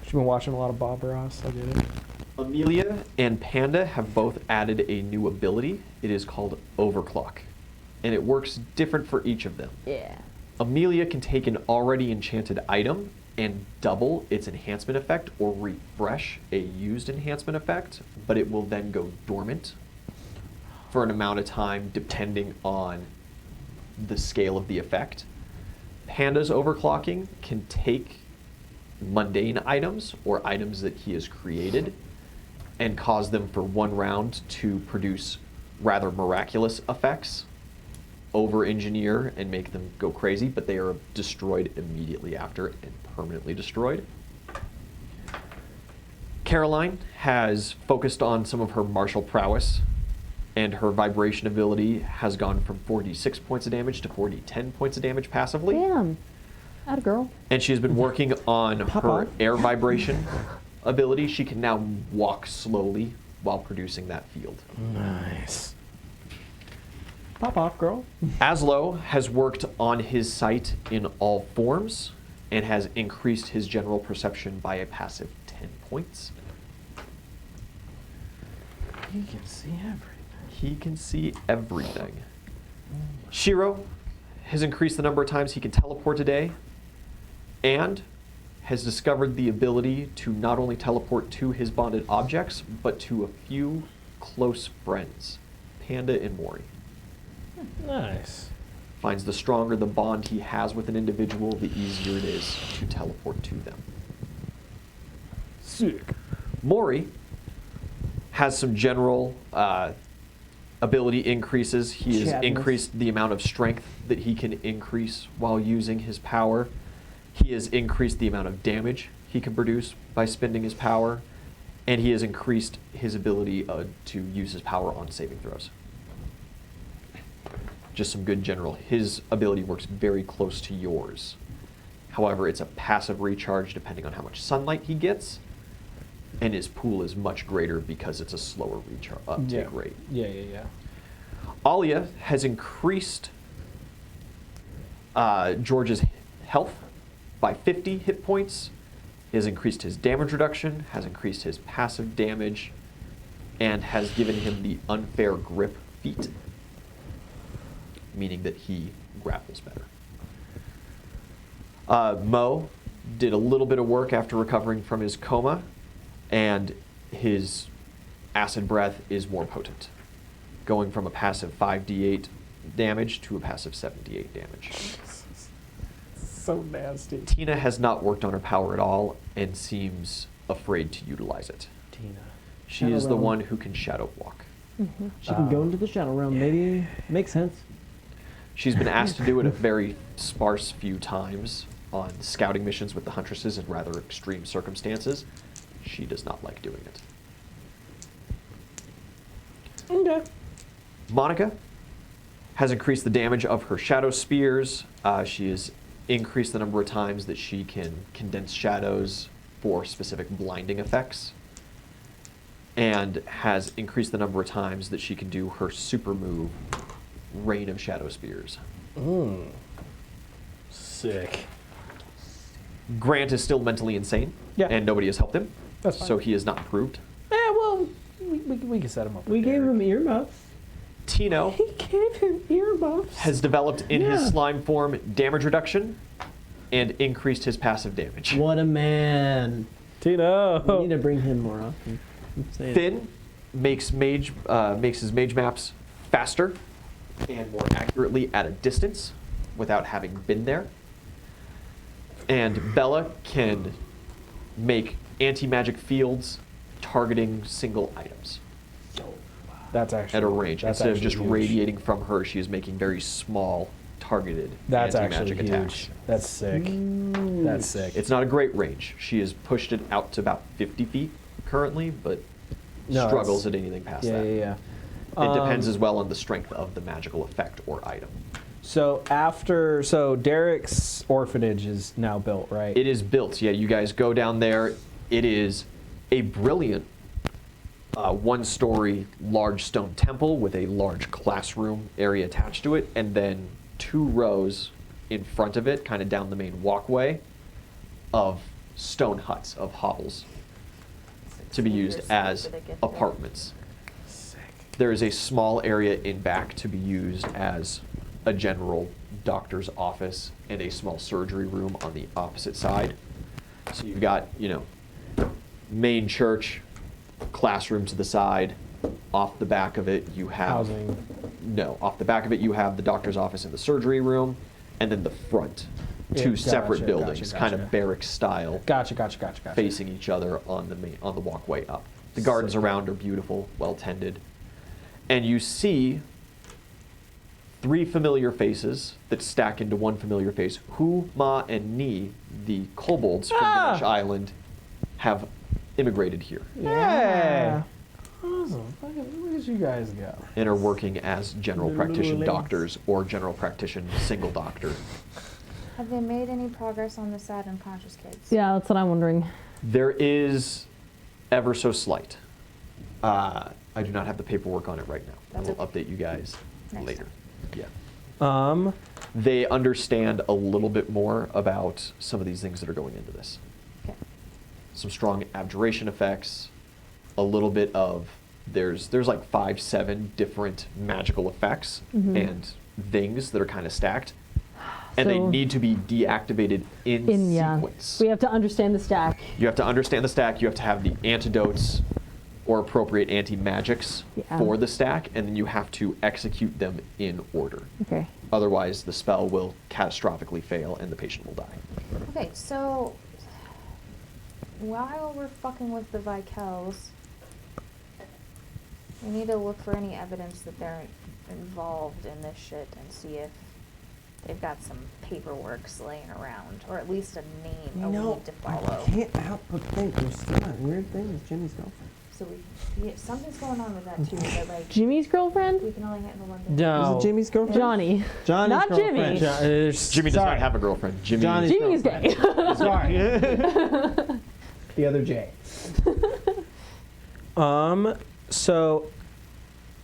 She's been watching a lot of Bob Ross. I get it. Amelia and Panda have both added a new ability. It is called Overclock, and it works different for each of them. Yeah. Amelia can take an already enchanted item and double its enhancement effect or refresh a used enhancement effect, but it will then go dormant for an amount of time depending on the scale of the effect. Panda's overclocking can take mundane items or items that he has created and cause them for 1 round to produce rather miraculous effects over-engineer and make them go crazy, but they are destroyed immediately after and permanently destroyed. Caroline has focused on some of her martial prowess, and her vibration ability has gone from 4d6 points of damage to 4d10 points of damage passively. Damn. Atta girl. And she has been working on her air vibration ability. She can now walk slowly while producing that field. Nice. Pop off, girl. Aslo has worked on his sight in all forms and has increased his general perception by a passive 10 points. He can see everything. He can see everything. Shiro has increased the number of times he can teleport a day and has discovered the ability to not only teleport to his bonded objects, but to a few close friends, Panda and Mori. Nice. Finds the stronger the bond he has with an individual, the easier it is to teleport to them. Sick. Mori has some general ability increases. He has Chatness. increased the amount of strength that he can increase while using his power. He has increased the amount of damage he can produce by spending his power. And he has increased his ability to use his power on saving throws. Just some good general. His ability works very close to yours. However, it's a passive recharge depending on how much sunlight he gets. And his pool is much greater because it's a slower uptake rate. Yeah. Alia has increased George's health by 50 hit points, has increased his damage reduction, has increased his passive damage, and has given him the unfair grip feat, meaning that he grapples better. Mo did a little bit of work after recovering from his coma, and his acid breath is more potent, going from a passive 5d8 damage to a passive 7d8 damage. So nasty. Tina has not worked on her power at all and seems afraid to utilize it. Tina. She Shadow is the realm. one who can shadow walk. She can go into the shadow realm. Maybe makes sense. She's been asked to do it a very sparse few times on scouting missions with the Huntresses in rather extreme circumstances. She does not like doing it. Okay. Monica has increased the damage of her shadow spears. She has increased the number of times that she can condense shadows for specific blinding effects, and has increased the number of times that she can do her super move, Rain of Shadow Spears. Sick. Grant is still mentally insane, Yeah. and nobody has helped him, That's fine. so he is not improved. Well, we can set him up. We gave him earmuffs. Tino He gave him earmuffs. has developed in his Yeah. slime form damage reduction and increased his passive damage. What a man. Tino. We need to bring him more often. I'm saying. Finn makes his mage maps faster and more accurately at a distance without having been there. And Bella can make anti-magic fields targeting single items That's actually at a range. That's Instead of actually just huge. radiating from her, she is making very small targeted That's actually anti-magic huge. attacks. That's sick. That's sick. It's not a great range. She has pushed it out to about 50 feet currently, but No, struggles that's- at anything past yeah, that. yeah. It depends Um, as well on the strength of the magical effect or item. So Derek's orphanage is now built, right? It is built. Yeah, you guys go down there. It is a brilliant one-story large stone temple with a large classroom area attached to it, and then 2 rows in front of it, kind of down the main walkway, of stone huts, of hovels, to be used as apartments. Sick. There is a small area in back to be used as a general doctor's office and a small surgery room on the opposite side. So you've got, main church, classroom to the side. Off the back of it, you have... Housing. No, off the back of it, you have the doctor's office and the surgery room, and then the front, Yeah, 2 separate gotcha, buildings, gotcha, kind of gotcha. barrack style, Gotcha. facing each other on the walkway up. The gardens Sick. around are beautiful, well tended, and you see 3 familiar faces that stack into one familiar face. Hu, Ma, and Ni, the kobolds from Ganesh Island, have immigrated here Hey! Awesome. Look at you guys go. and are working as general Little practitioner legs. doctors or general practitioner single doctor. Have they made any progress on the sad unconscious kids? Yeah, that's what I'm wondering. There is ever so slight. I do not have the paperwork on it right now. That's I will okay. update you guys Nice. later. Yeah. Um, They understand a little bit more about some of these things that are going into this. Okay. Some strong abjuration effects, a little bit of there's like 5-7 different magical effects and things that are kind of stacked, and they So- need to be deactivated in sequence. We have to understand the stack. You have to understand the stack. You have to have the antidotes or appropriate anti-magics Yeah. for the stack, and then you have to execute them in order. Okay. Otherwise, the spell will catastrophically fail and the patient will die. Okay, so while we're fucking with the Vikels, we need to look for any evidence that they're involved in this shit and see if they've got some paperwork laying around, or at least a name, a lead to follow. I can't help but think there's still that weird thing with Jimmy's girlfriend. So something's going on with that too, but like Jimmy's girlfriend? we can only handle one thing. no. Is it Jimmy's girlfriend? Johnny. Johnny's Not girlfriend. Jimmy. There's- Jimmy does Sorry. not have a girlfriend. Johnny's Jimmy's gay. Sorry. The other J. So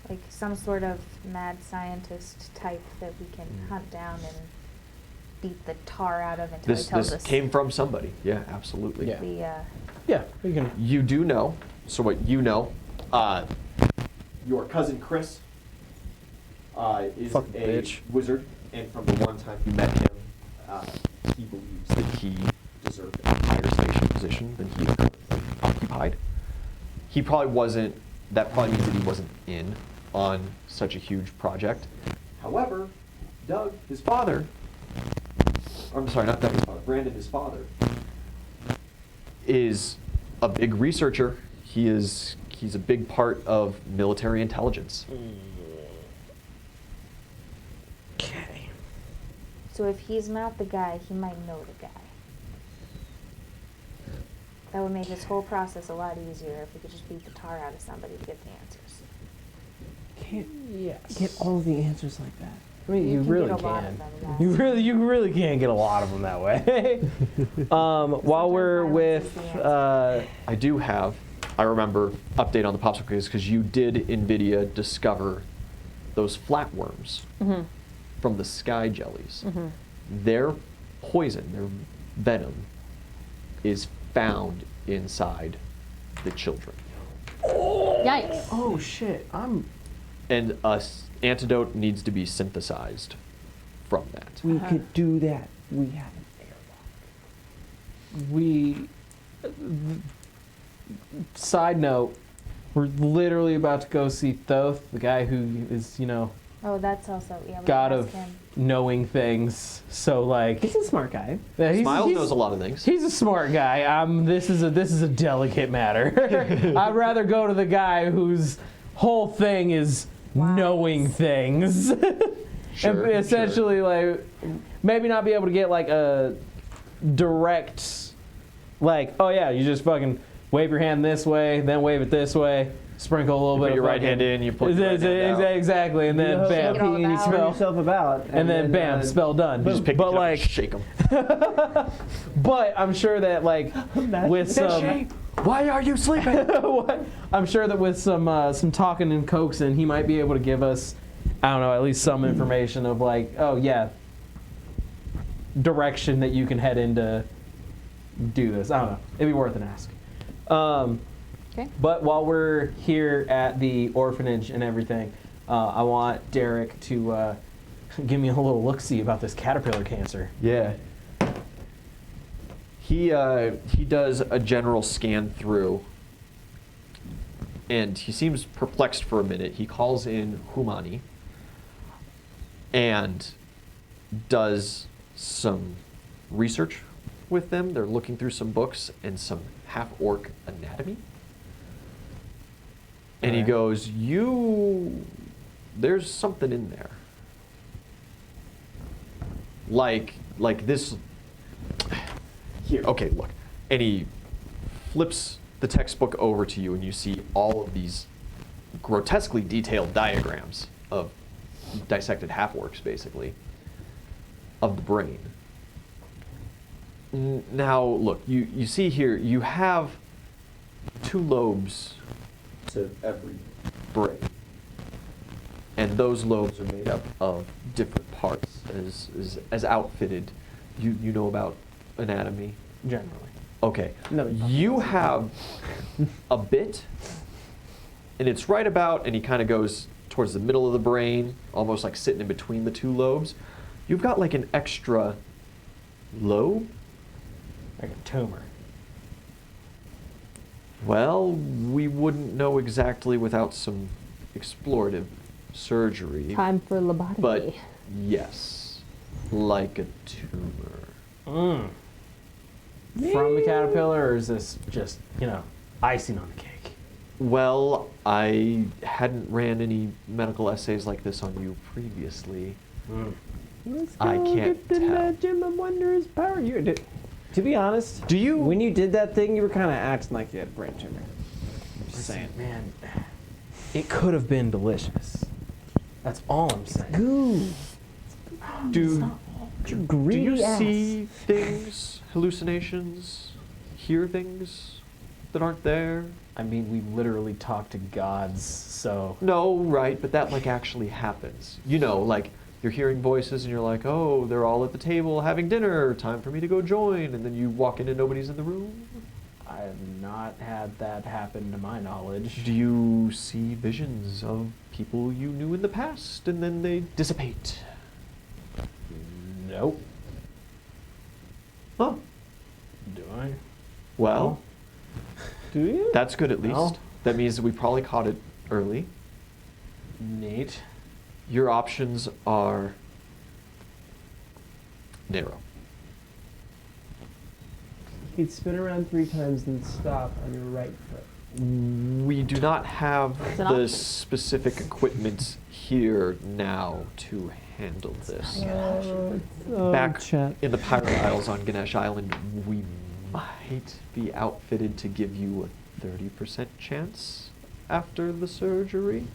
Like some sort of mad scientist type that we can hunt down and beat the tar out of until This he tells this us came from somebody. Yeah, absolutely. Yeah. the yeah, we can. You do know. So what you know, your cousin Chris is Fucking a bitch. wizard, and from the one time you met him, he believes that he deserved a higher station position than he occupied. He probably wasn't. That probably means that he wasn't in on such a huge project. However, Doug, his father, I'm sorry, not Doug, his father, Brandon, his father, is a big researcher. He's a big part of military intelligence. Okay. So if he's not the guy, he might know the guy. That would make this whole process a lot easier if we could just beat the tar out of somebody to get the answers. Can't Yes. get all the answers like that. I mean, you can really get a lot can. of them, yes. You really can get a lot of them that way. While we're violence with, is the I do have, I remember, update on the popsicle case because you did, NVIDIA, discover those flatworms from the sky jellies. Their poison, their venom, is found inside the children. Yikes. oh shit, And a antidote needs to be synthesized from that. We could do that. We have an airlock. we. Side note, we're literally about to go see Thoth, the guy who is, Oh, that's also, yeah, we god can of ask him. knowing things. So like, He's a smart guy. yeah, Smiles knows a lot of things. He's a smart guy. This is a delicate matter. I'd rather go to the guy whose whole thing is Wise. knowing things. Sure, and essentially, like, maybe not be able to get like a direct, like, oh yeah, you just fucking wave your hand this way, then wave it this way, sprinkle a little You bit put of your right fucking- hand in, you put your right hand out. Exactly, and then You bam, Shake it all you about. spell spell, yourself about. and then bam, spell done. You just pick but it up like, and shake them. but I'm sure that like with some. Why are you sleeping? What? I'm sure that with some talking and coaxing, he might be able to give us, I don't know, at least some information of like, oh yeah, direction that you can head in to do this. I don't know. It'd be worth an ask. Okay. But while we're here at the orphanage and everything, I want Derek to give me a little look-see about this caterpillar cancer. Yeah. He does a general scan through, and he seems perplexed for a minute. He calls in Humani and does some research with them. They're looking through some books and some half-orc anatomy. And he Alright. goes, there's something in there. like this. Here, okay, look. And he flips the textbook over to you, and you see all of these grotesquely detailed diagrams of dissected half-orcs, basically, of the brain. Now, look, you see here, you have 2 lobes to every brain. And those lobes are made up of different parts as outfitted. You know about anatomy? Generally. Okay. No, You have a bit, and it's right about, and he kind of goes towards the middle of the brain, almost like sitting in between the 2 lobes. You've got like an extra lobe. Like a tumor. Well, we wouldn't know exactly without some explorative surgery. Time for lobotomy. But yes, like a tumor. From the caterpillar, or is this just, icing on the cake? Well, I hadn't ran any medical essays like this on you previously. Let's I go can't get the tell. Gem of Wonders power. To be honest, Do you- when you did that thing, you were kind of acting like you had a brain tumor. Just saying. Man, it could have been delicious. That's all I'm saying. Goo. Do You do greedy you ass. see things, hallucinations, hear things that aren't there? I mean, we literally talk to gods, so... No, right, but that like actually happens. You know, like you're hearing voices and you're like, oh, they're all at the table having dinner, time for me to go join, and then you walk in and nobody's in the room. I have not had that happen to my knowledge. Do you see visions of people you knew in the past and then they dissipate? Nope. Huh. Do I? Well, Do you? that's good at least. No. That means that we probably caught it early. Neat. Your options are narrow. You'd spin around 3 times and stop on your right foot. We do not have It's an the option. specific equipment here now to handle this. Back chat. in the Pirate Isles on Ganesh Island, we might be outfitted to give you a 30% chance after the surgery.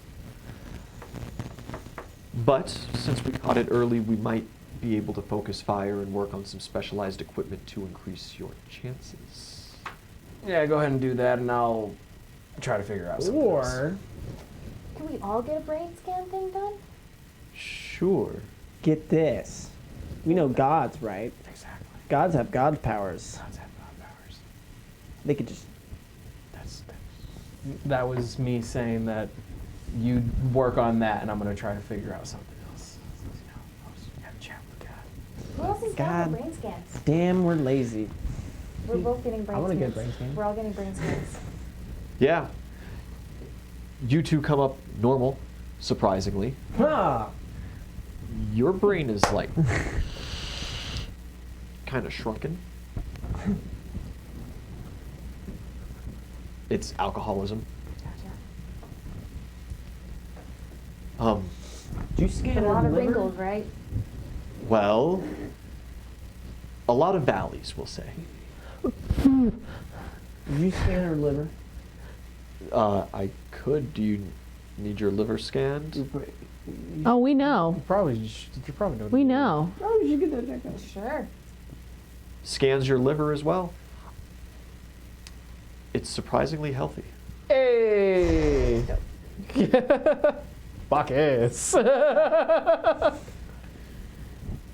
But since we caught it early, we might be able to focus fire and work on some specialized equipment to increase your chances. Yeah, go ahead and do that, and I'll try to figure out something else. Or Can we all get a brain scan thing done? Sure. get this. We know gods, right? Exactly. Gods have god powers. Gods have god powers. They could just. That was me saying that you work on that, and I'm going to try to figure out something else. I'll just have a chat with God. Who else is down for God. brain scans? Damn, we're lazy. We're both getting brain I wanna scans. get brain scans. We're all getting brain scans. Yeah. You two come up normal, surprisingly. Ha! Your brain is like kind of shrunken. It's alcoholism. Gotcha. Do you scan But a her lot of liver? wrinkles, right? Well, a lot of valleys, we'll say. Do you scan her liver? I could. Do you need your liver scanned? Oh, we know. You probably don't. We know. Oh, you should get that checked out. Sure. Scans your liver as well. It's surprisingly healthy. Hey! Bacchus.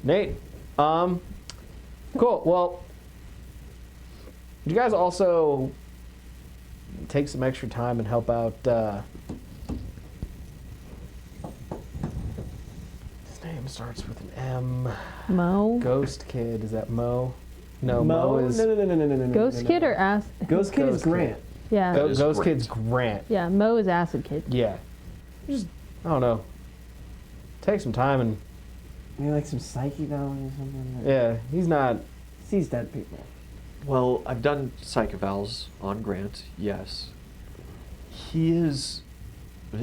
Nate, cool. Well, you guys also take some extra time and help out, his name starts with an M. Mo? Ghost Kid, is that Mo? No, Mo is... No. Ghost Kid or Acid? Ghost Kid is Ghost Kid. Grant. Yeah. That is Ghost Grant. Kid's Grant. Yeah, Mo is Acid Kid. Yeah. Just, I don't know. Take some time and, Maybe like some psyche valve or something. yeah, he's not... Sees dead people. Well, I've done psych evals on Grant, yes. He is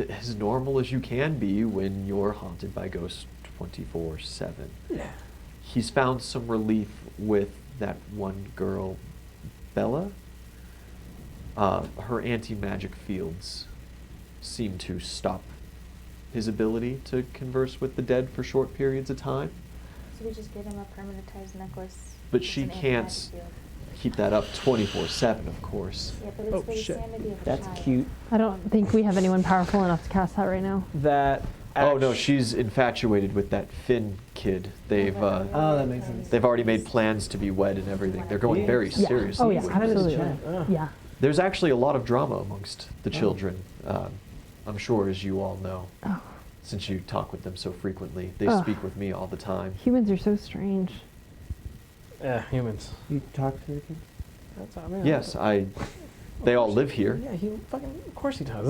as normal as you can be when you're haunted by ghosts 24/7. Yeah. he's found some relief with that one girl, Bella. Her anti-magic fields seem to stop his ability to converse with the dead for short periods of time. So we just get him a permanentized necklace. But with she an can't anti-magic field. keep that up 24/7, of course. Yeah, but it's Oh, for the shit. sanity of a That's child. cute. I don't think we have anyone powerful enough to cast that right now. That. Oh no, act- she's infatuated with that Finn kid. They've Oh, that makes sense. they've already made plans to be wed and everything. They're going very Yeah. seriously. Oh yeah, with How did it. this absolutely. child- Yeah. There's actually a lot of drama amongst the Oh. children. I'm sure, as you all know, Oh, since you talk with them so frequently. They Ugh. speak with me all the time. humans are so strange. Yeah, humans. You talk to the kids? That's I mean, Yes, they all live here. Yeah, he fucking. Of course he does.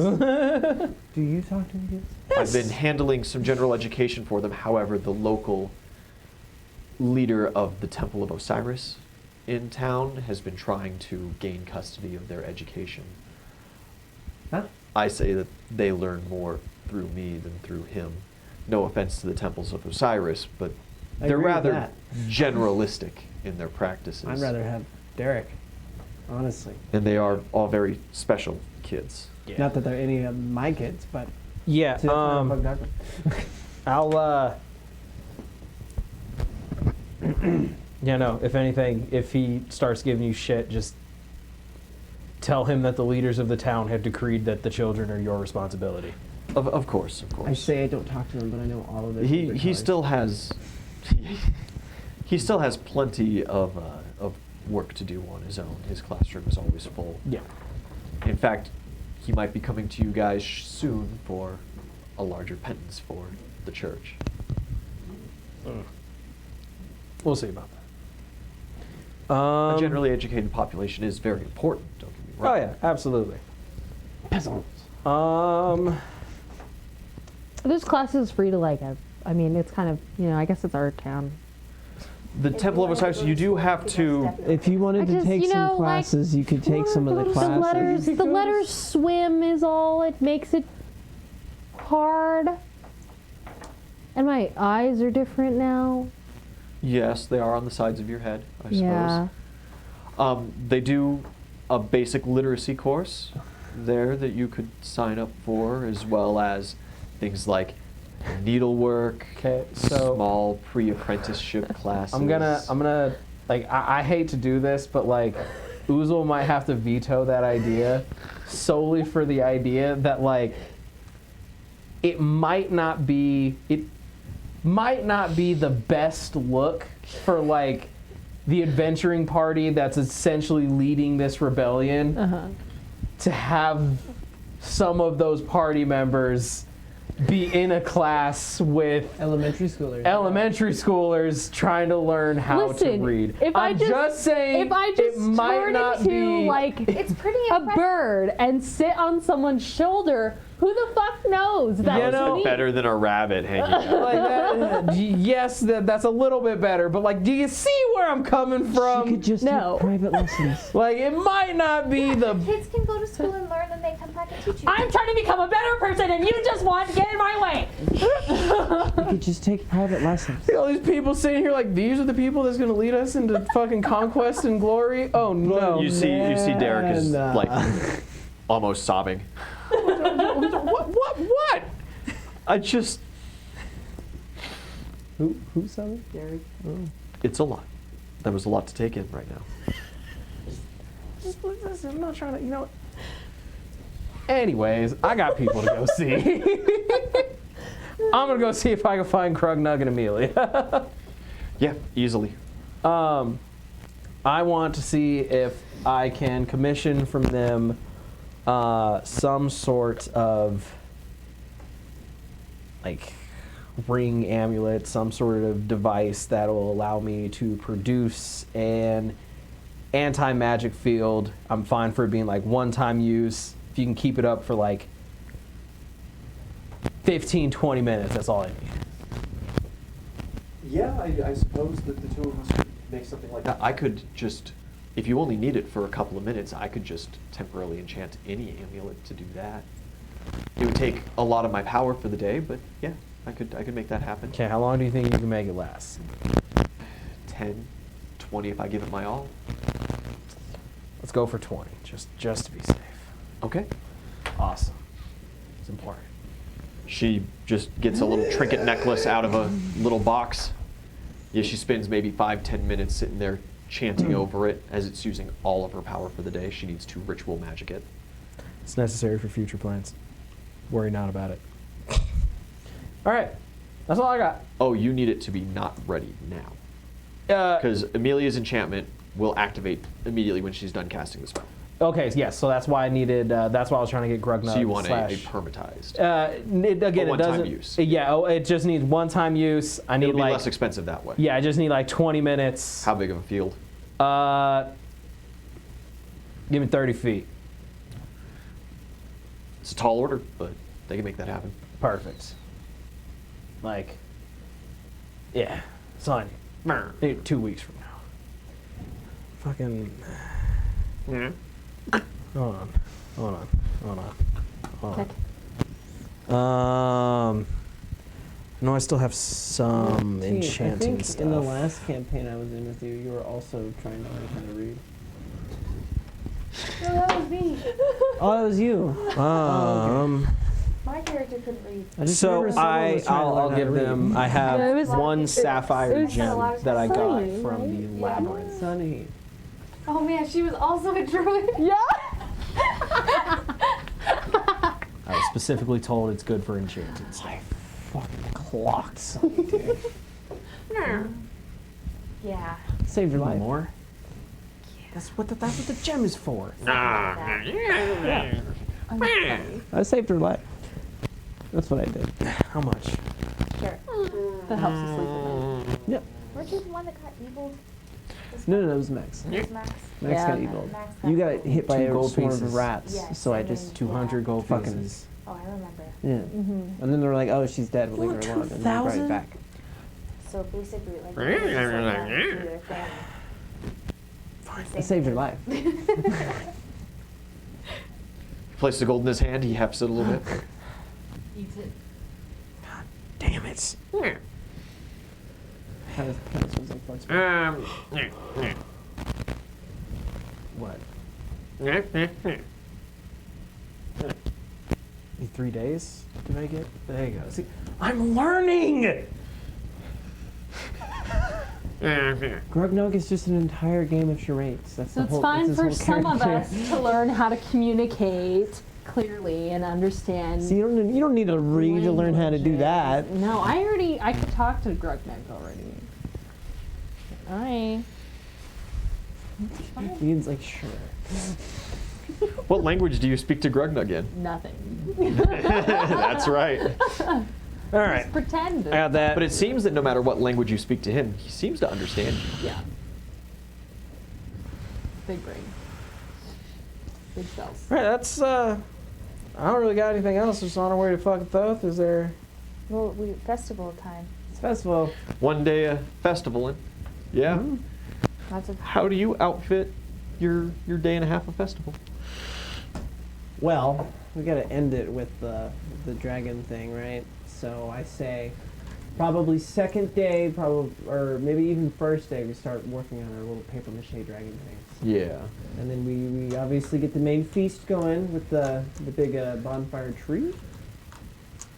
Do you talk to the kids? I've been handling some general education for them. However, the local leader of the Temple of Osiris in town has been trying to gain custody of their education. Huh? I say that they learn more through me than through him. No offense to the temples of Osiris, but I they're agree with rather that. generalistic in their practices. I'd rather have Derek, honestly. And they are all very special kids. Yeah. Not that they're any of my kids, but Yeah. see, that's why I'm bugged out. I'll. Yeah. No. If anything, if he starts giving you shit, just tell him that the leaders of the town have decreed that the children are your responsibility. Of course, of course. I say I don't talk to them, but I know all of their he secret he colors. still has he still has plenty of work to do on his own. His classroom is always full. Yeah. In fact, he might be coming to you guys soon for a larger penance for the church. We'll see about that. A generally educated population is very important. Don't get me Oh wrong. yeah, absolutely. Peasants. This class is free to like. I mean, it's kind of I guess it's our town. The If Temple you of wanted to Osiris, go you to do school, have you guys to. definitely If you wanted I to just, take some like, classes, you could take some of the classes. The letters swim is all. It makes it hard. And my eyes are different now. Yes, they are on the sides of your head, I suppose. Yeah. They do a basic literacy course there that you could sign up for, as well as things like needlework, Okay, so small pre-apprenticeship classes. I'm gonna like I hate to do this, but like Uzul might have to veto that idea solely for the idea that like it might not be the best look for like the adventuring party that's essentially leading this rebellion Uh-huh. to have some of those party members be in a class with Elementary schoolers. elementary schoolers trying to learn how Listen, to read. if I I'm just- saying If I just it might turn not into be like It's pretty a impressive. bird and sit on someone's shoulder, who the fuck knows? That You was know- me. better than a rabbit hanging out. like that. Yes, that's a little bit better, but like, do you see where I'm coming She from? could just No. take private lessons. Like, it might not be the. Kids can go to school and learn, and they come back and teach you. I'm trying to become a better person, and you just want to get in my way. You could just take private lessons. See all these people sitting here like these are the people that's gonna lead us into fucking conquest and glory. Oh no! You see Derek is Man. like almost sobbing. What? I just, Who's selling? Derek. Oh. it's a lot. That was a lot to take in right now. Just listen, I'm not trying to, Anyways, I got people to go see. I'm gonna go see if I can find Krug, Nug, and Amelia. Yeah, easily. I want to see if I can commission from them some sort of like ring amulet, some sort of device that will allow me to produce an anti-magic field. I'm fine for it being like one-time use. If you can keep it up for like 15, 20 minutes, that's all I need. Yeah, I suppose that the two of us could make something like that. I could just, if you only need it for a couple of minutes, I could just temporarily enchant any amulet to do that. It would take a lot of my power for the day, but yeah, I could make that happen. Okay, how long do you think you can make it last? 10, 20 if I give it my all. Let's go for 20, just to be safe. Okay. Awesome. It's important. She just gets a little trinket necklace out of a little box. Yeah, she spends maybe 5-10 minutes sitting there chanting over it as it's using all of her power for the day. She needs to ritual magic it. It's necessary for future plans. Worry not about it. All right. That's all I got. Oh, you need it to be not ready now. Because Amelia's enchantment will activate immediately when she's done casting the spell. Okay, yes, so that's why I needed, that's why I was trying to get Grugnut. So you want a It permatized. doesn't. one-time use. Yeah, it just needs one-time use. I need It'll be like less expensive that way. Yeah, I just need like 20 minutes. How big of a field? Give me 30 feet. It's a tall order, but they can make that happen. Perfect. Like, yeah, son. 2 weeks from now. Fucking. Hold on. No, I still have some enchanting I think stuff. in the last campaign I was in with you, you were also trying to learn how to read. No, that was me. Oh, that was you. My character couldn't read. I just So remember someone was trying to learn I'll how give to read. them. I Yeah, it have was- one sapphire it was gem a lot of that I got sunny, from right? the Yeah. labyrinth. Sunny. Oh man, she was also a druid. Yeah. I was specifically told it's good for enchanted stuff. I fucking clocked Sunny, dude. Yeah. Saved your Want life. more? That's what the gem is for. I saved her life. That's what I did. How much? Sure. That helps us sleep at night. Yep. Weren't you the one that got evil? No, it was Max. It was Max. Max Yeah. got evil. Max got You got evil. hit by 2 a gold swarm pieces. of rats, Yes, so I and just then- 200 gold fucking. pieces. Oh, I remember. Yeah. Mm-hmm. And then they were like, "Oh, she's dead. We'll leave her alone." And then brought it 2,000? back. So basically, like, we were just like, to their family. I saved your life. Place the gold in his hand, he hefts it a little bit. Eats it. Damn it. How does penis was unfortunate. What? In 3 days? Did I get? There you go. See, I'm learning. Grugnog is just an entire game of charades. That's So the it's whole. fine that's for his whole some of character. us to learn how to communicate clearly and understand. So you don't need to read to learn how to do that. No, I could talk to Grugneck already. Alright. Ian's like, sure. What language do you speak to Grugnug in? Nothing. That's right. All right. Just pretend. I got that. But it seems that no matter what language you speak to him, he seems to understand you. Yeah. Big brain. Big cells. All right, that's I don't really got anything else. Just on our way to fucking Thoth. Is there? Well, festival time. It's festival. One day a festival in. Yeah. Mm-hmm. Lots of. How do you outfit your day and a half of festival? Well, we gotta end it with the dragon thing, right? So I say, probably second day, or maybe even first day, we start working on our little paper mache dragon things. Yeah. And then we obviously get the main feast going with the big bonfire tree.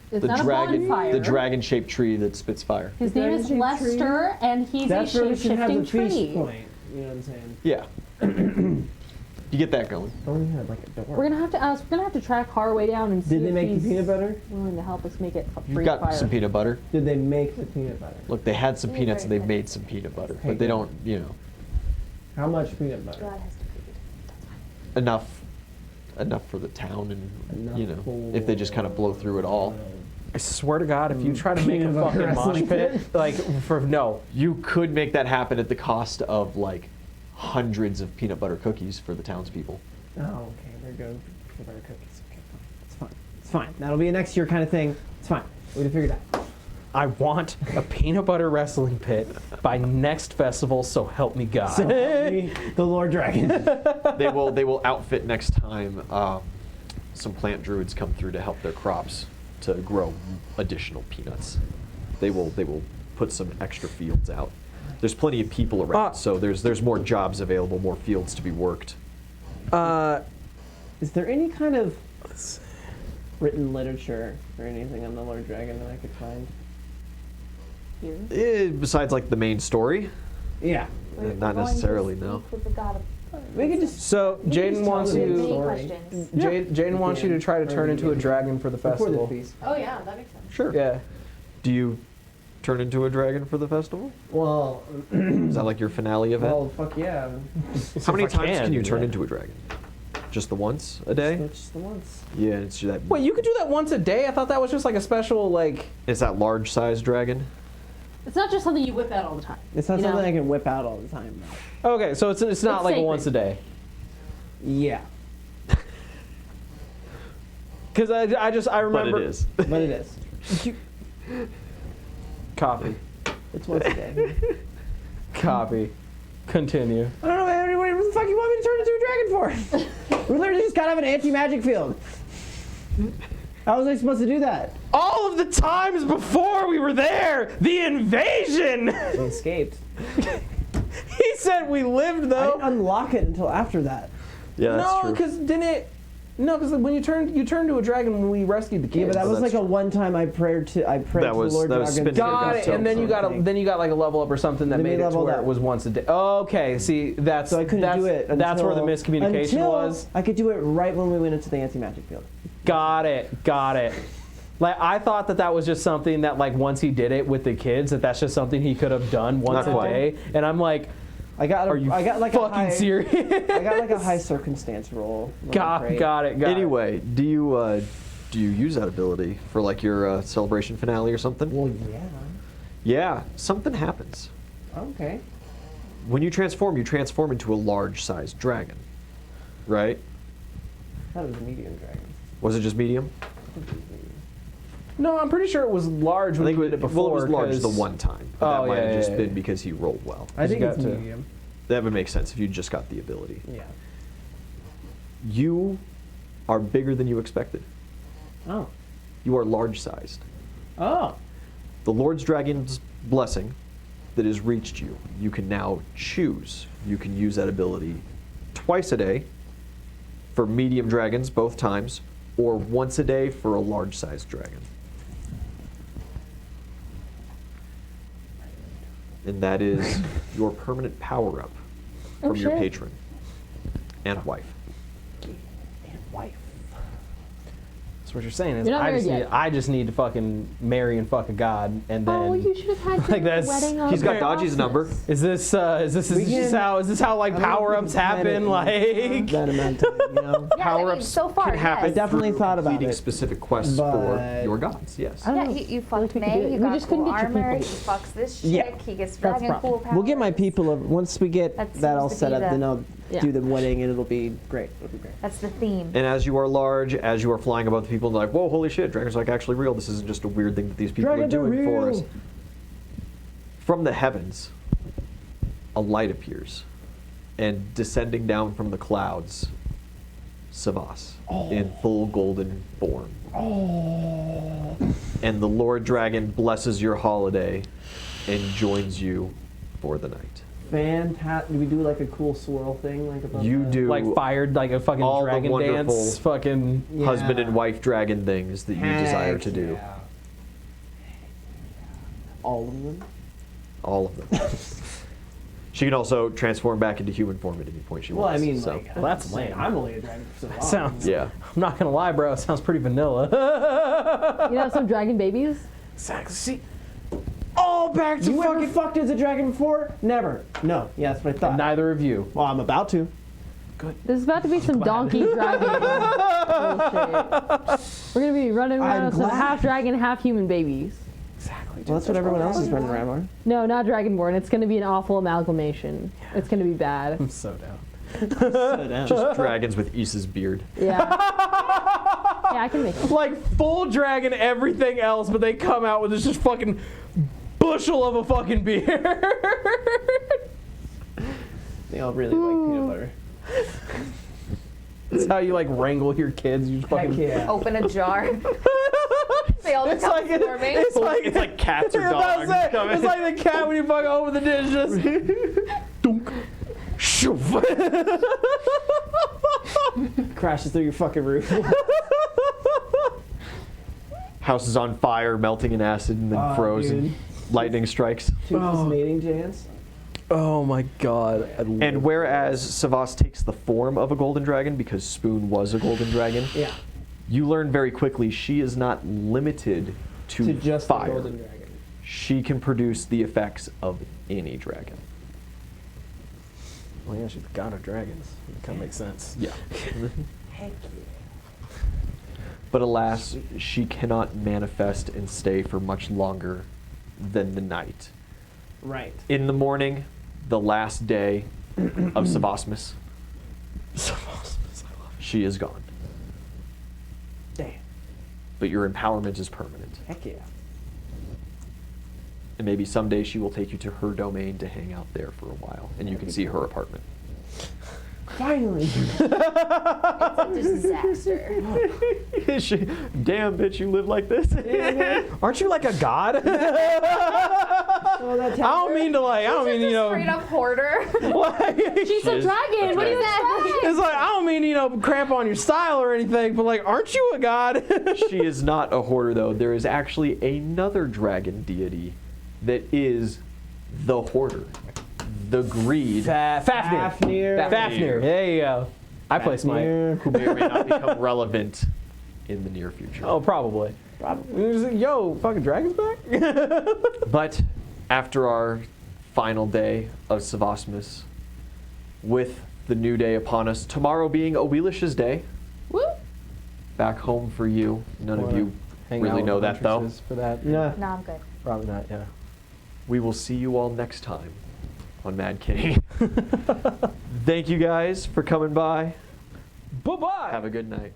It's not a bonfire. the dragon-shaped tree that spits fire. His name is Dragon-shaped tree. Lester, and he's That's a where we should have the shape-shifting feast tree. point. You know what I'm saying? Yeah. You get that going. Don't we have like a door? We're gonna have to ask. We're gonna have to track our way down and see Did they if make the he's peanut butter? willing to help us make it a You've free got fire. some peanut butter. Did they make the peanut butter? Look, they had some Yeah, peanuts and very they've good. made some peanut butter, Okay, but they good. don't, you know, How much peanut butter? God has to feed. That's fine. enough for the town and, Enough you know, if they just kind of blow through it all. I swear to God, if you try to make a Peanut butter fucking mosh wrestling pit, like for no, You could make that happen at the cost of like hundreds of peanut butter cookies for the townspeople. Oh, okay. We're going for peanut butter cookies. Okay, fine. It's fine. It's fine. That'll be a next year kind of thing. It's fine. We figured it out. I want a peanut butter wrestling pit by next festival. So help me God. So help me, the Lord Dragon. They will outfit next time. Some plant druids come through to help their crops to grow additional peanuts. They will put some extra fields out. There's plenty of people around, so there's more jobs available, more fields to be worked. Is there any kind of written literature or anything on the Lord Dragon that I could find? Here. Besides, like, the main story? Yeah. Not necessarily, no. With the god of We could just. So Jaden wants many you. questions. Jaden wants you to try to turn into a dragon for the Before the festival. feast. Oh yeah, that makes sense. Sure. Yeah. Do you turn into a dragon for the festival? Well, Is that like your finale event? well, fuck yeah. How many if I times can you turn yeah. into a dragon? Just the once a day? Just the once. Yeah, it's that. Wait, you could do that once a day? I thought that was just like a special like. Is that large-sized dragon? It's not just something you whip out all the time. It's not You know? something I can whip out all the time, though. Okay, so it's not It's like a sacred. once a day. Yeah, Because I remember. But it is. but it is. Copy. It's once a day. Copy. Continue. I don't know, man. What the fuck you want me to turn into a dragon for? We literally just gotta have an anti-magic field. How was I supposed to do that? All of the times before we were there, the invasion. We escaped. He said we lived I though. didn't unlock it until after that. Yeah, that's No, true. because didn't it? No, because when you turned to a dragon when we rescued the kids. Yeah, but that Oh, was that's like a one-time I prayed to That the was- Lord that was Dragon. spinning Got it, Got and then you got something. like a level up or something that Then we made it to leveled where up. it was once a day. Okay, see that's So I couldn't that's, do it until, that's where the miscommunication until was. I could do it right when we went into the anti-magic field. Got it. Like I thought that was just something that like once he did it with the kids that's just something he could have done once Not a quite. day, and I'm like, I got are you like fucking a high, serious? I got like a high circumstance roll. Got it. Anyway, do you use that ability for like your celebration finale or something? Well, yeah. Yeah, something happens. Okay. When you transform into a large-sized dragon, right? I thought it was a medium dragon. Was it just medium? No, I'm pretty sure it was large when I think we did it before. well, it was large 'cause- the one time. But Oh, that might yeah, have just yeah, been yeah. because he rolled well. I think you it's got to- medium. That would make sense if you just got the ability. Yeah. You are bigger than you expected. Oh. You are large-sized. Oh. The Lord's Dragon's blessing that has reached you, you can now choose. You can use that ability twice a day for medium dragons, both times, or once a day for a large-sized dragon. And that is your permanent power-up from your shit. patron and wife. Wife. That's what you're saying is You're not married yet. I just need to fucking marry and fuck a god, and then Oh, you should have had Like your that's- wedding on He's got process. Dodgy's number. is this We can- how like I don't power think ups we've had it happen in like that amount of time, you know? Yeah, Power-ups so far, can happen I definitely through thought about completing it, specific quests but- for your gods, yes. I don't Yeah, know. you fucked we could May, do it. you We got just couldn't cool get your armor, people. he fucks this chick, Yeah, he gets That's dragon problem. cool powers. We'll get my people over. Once we get That that all seems to set be up, the- then I'll Yeah. do the wedding and it'll be great. It'll be great. That's the theme. And as you are large, as you are flying above the people, and they're like, whoa, holy shit, dragons are like actually real. This isn't just a weird thing that these people Dragons are are doing for us. real. From the heavens, a light appears, and descending down from the clouds, Savas, in full golden form. And the Lord Dragon blesses your holiday and joins you for the night. Fantastic. Do we do like a cool swirl thing? Like above You the- do like fired like a fucking all the dragon wonderful dance fucking Yeah. husband and wife dragon things that you desire to do. yeah. All of them? All of them. She can also transform back into human form at any point she Well, I wants. mean, so. like, Well, that's I'm saying lame. I'm only a dragon for so long. sounds Yeah. I'm not gonna lie, bro, it sounds pretty vanilla. You know some dragon babies? Exactly. See, all back to You ever fucking fucked as a dragon before? Never. No. Yeah, that's what I thought. neither of you. Well, I'm about to. There's about to be some donkey dragon bullshit. We're gonna be running around I'm with some glad. half dragon, half human babies. Exactly. Well, that's what everyone else is running around on. No, not dragonborn. It's gonna be an awful amalgamation. It's gonna be bad. I'm so down. So down. Just dragons with Issa's beard. Yeah. Yeah, I can make it. Like full dragon everything else, but they come out with this just fucking bushel of a fucking beard. They all really like peanut butter. That's how you like wrangle your kids. You just Heck fucking yeah. Open a jar. They all It's become like swarming. It's like cats or Yeah, dogs. that's it. coming. It's like the cat when you fucking open the dishes. Dunk. Shoof. Crashes through your fucking roof. House is on fire, melting in acid, and then Oh, frozen. dude. Lightning strikes. Toothless mating chance. Oh my god. And whereas Savas takes the form of a golden dragon, because Spoon was a golden dragon, Yeah. you learn very quickly she is not limited to, To just the fire. golden dragon. She can produce the effects of any dragon. Well, yeah, she's the god of dragons. It kind of makes sense. Yeah. Heck yeah. But alas, she cannot manifest and stay for much longer than the night. Right. In the morning, the last day of Savasmus, she is gone. Damn. But your empowerment is permanent. Heck yeah. And maybe someday she will take you to her domain to hang out there for a while, and you can see her apartment. Finally. Disaster. Damn, bitch, you live like this? Aren't you like a god? Oh, that I don't mean to like. I don't mean Just a straight up hoarder. Like, She's a is dragon. a What is dragon. that? it's like I don't mean cramp on your style or anything, but like, aren't you a god? She is not a hoarder, though. There is actually another dragon deity that is the hoarder. The greed. Fafnir. Fafnir. Fafnir. There you go. I play Smite. Who may or may not become relevant in the near future. Oh, probably. Probably. Yo, fucking dragon's back. But after our final day of Savasmus, with the new day upon us, tomorrow being Awilish's day, Woo. back home for you. None of Wanna you hang really out know with that, though. waitresses for that. Yeah. No, I'm good. Probably not. Yeah. We will see you all next time on Mad King. Thank you guys for coming by. Bye bye. Have a good night.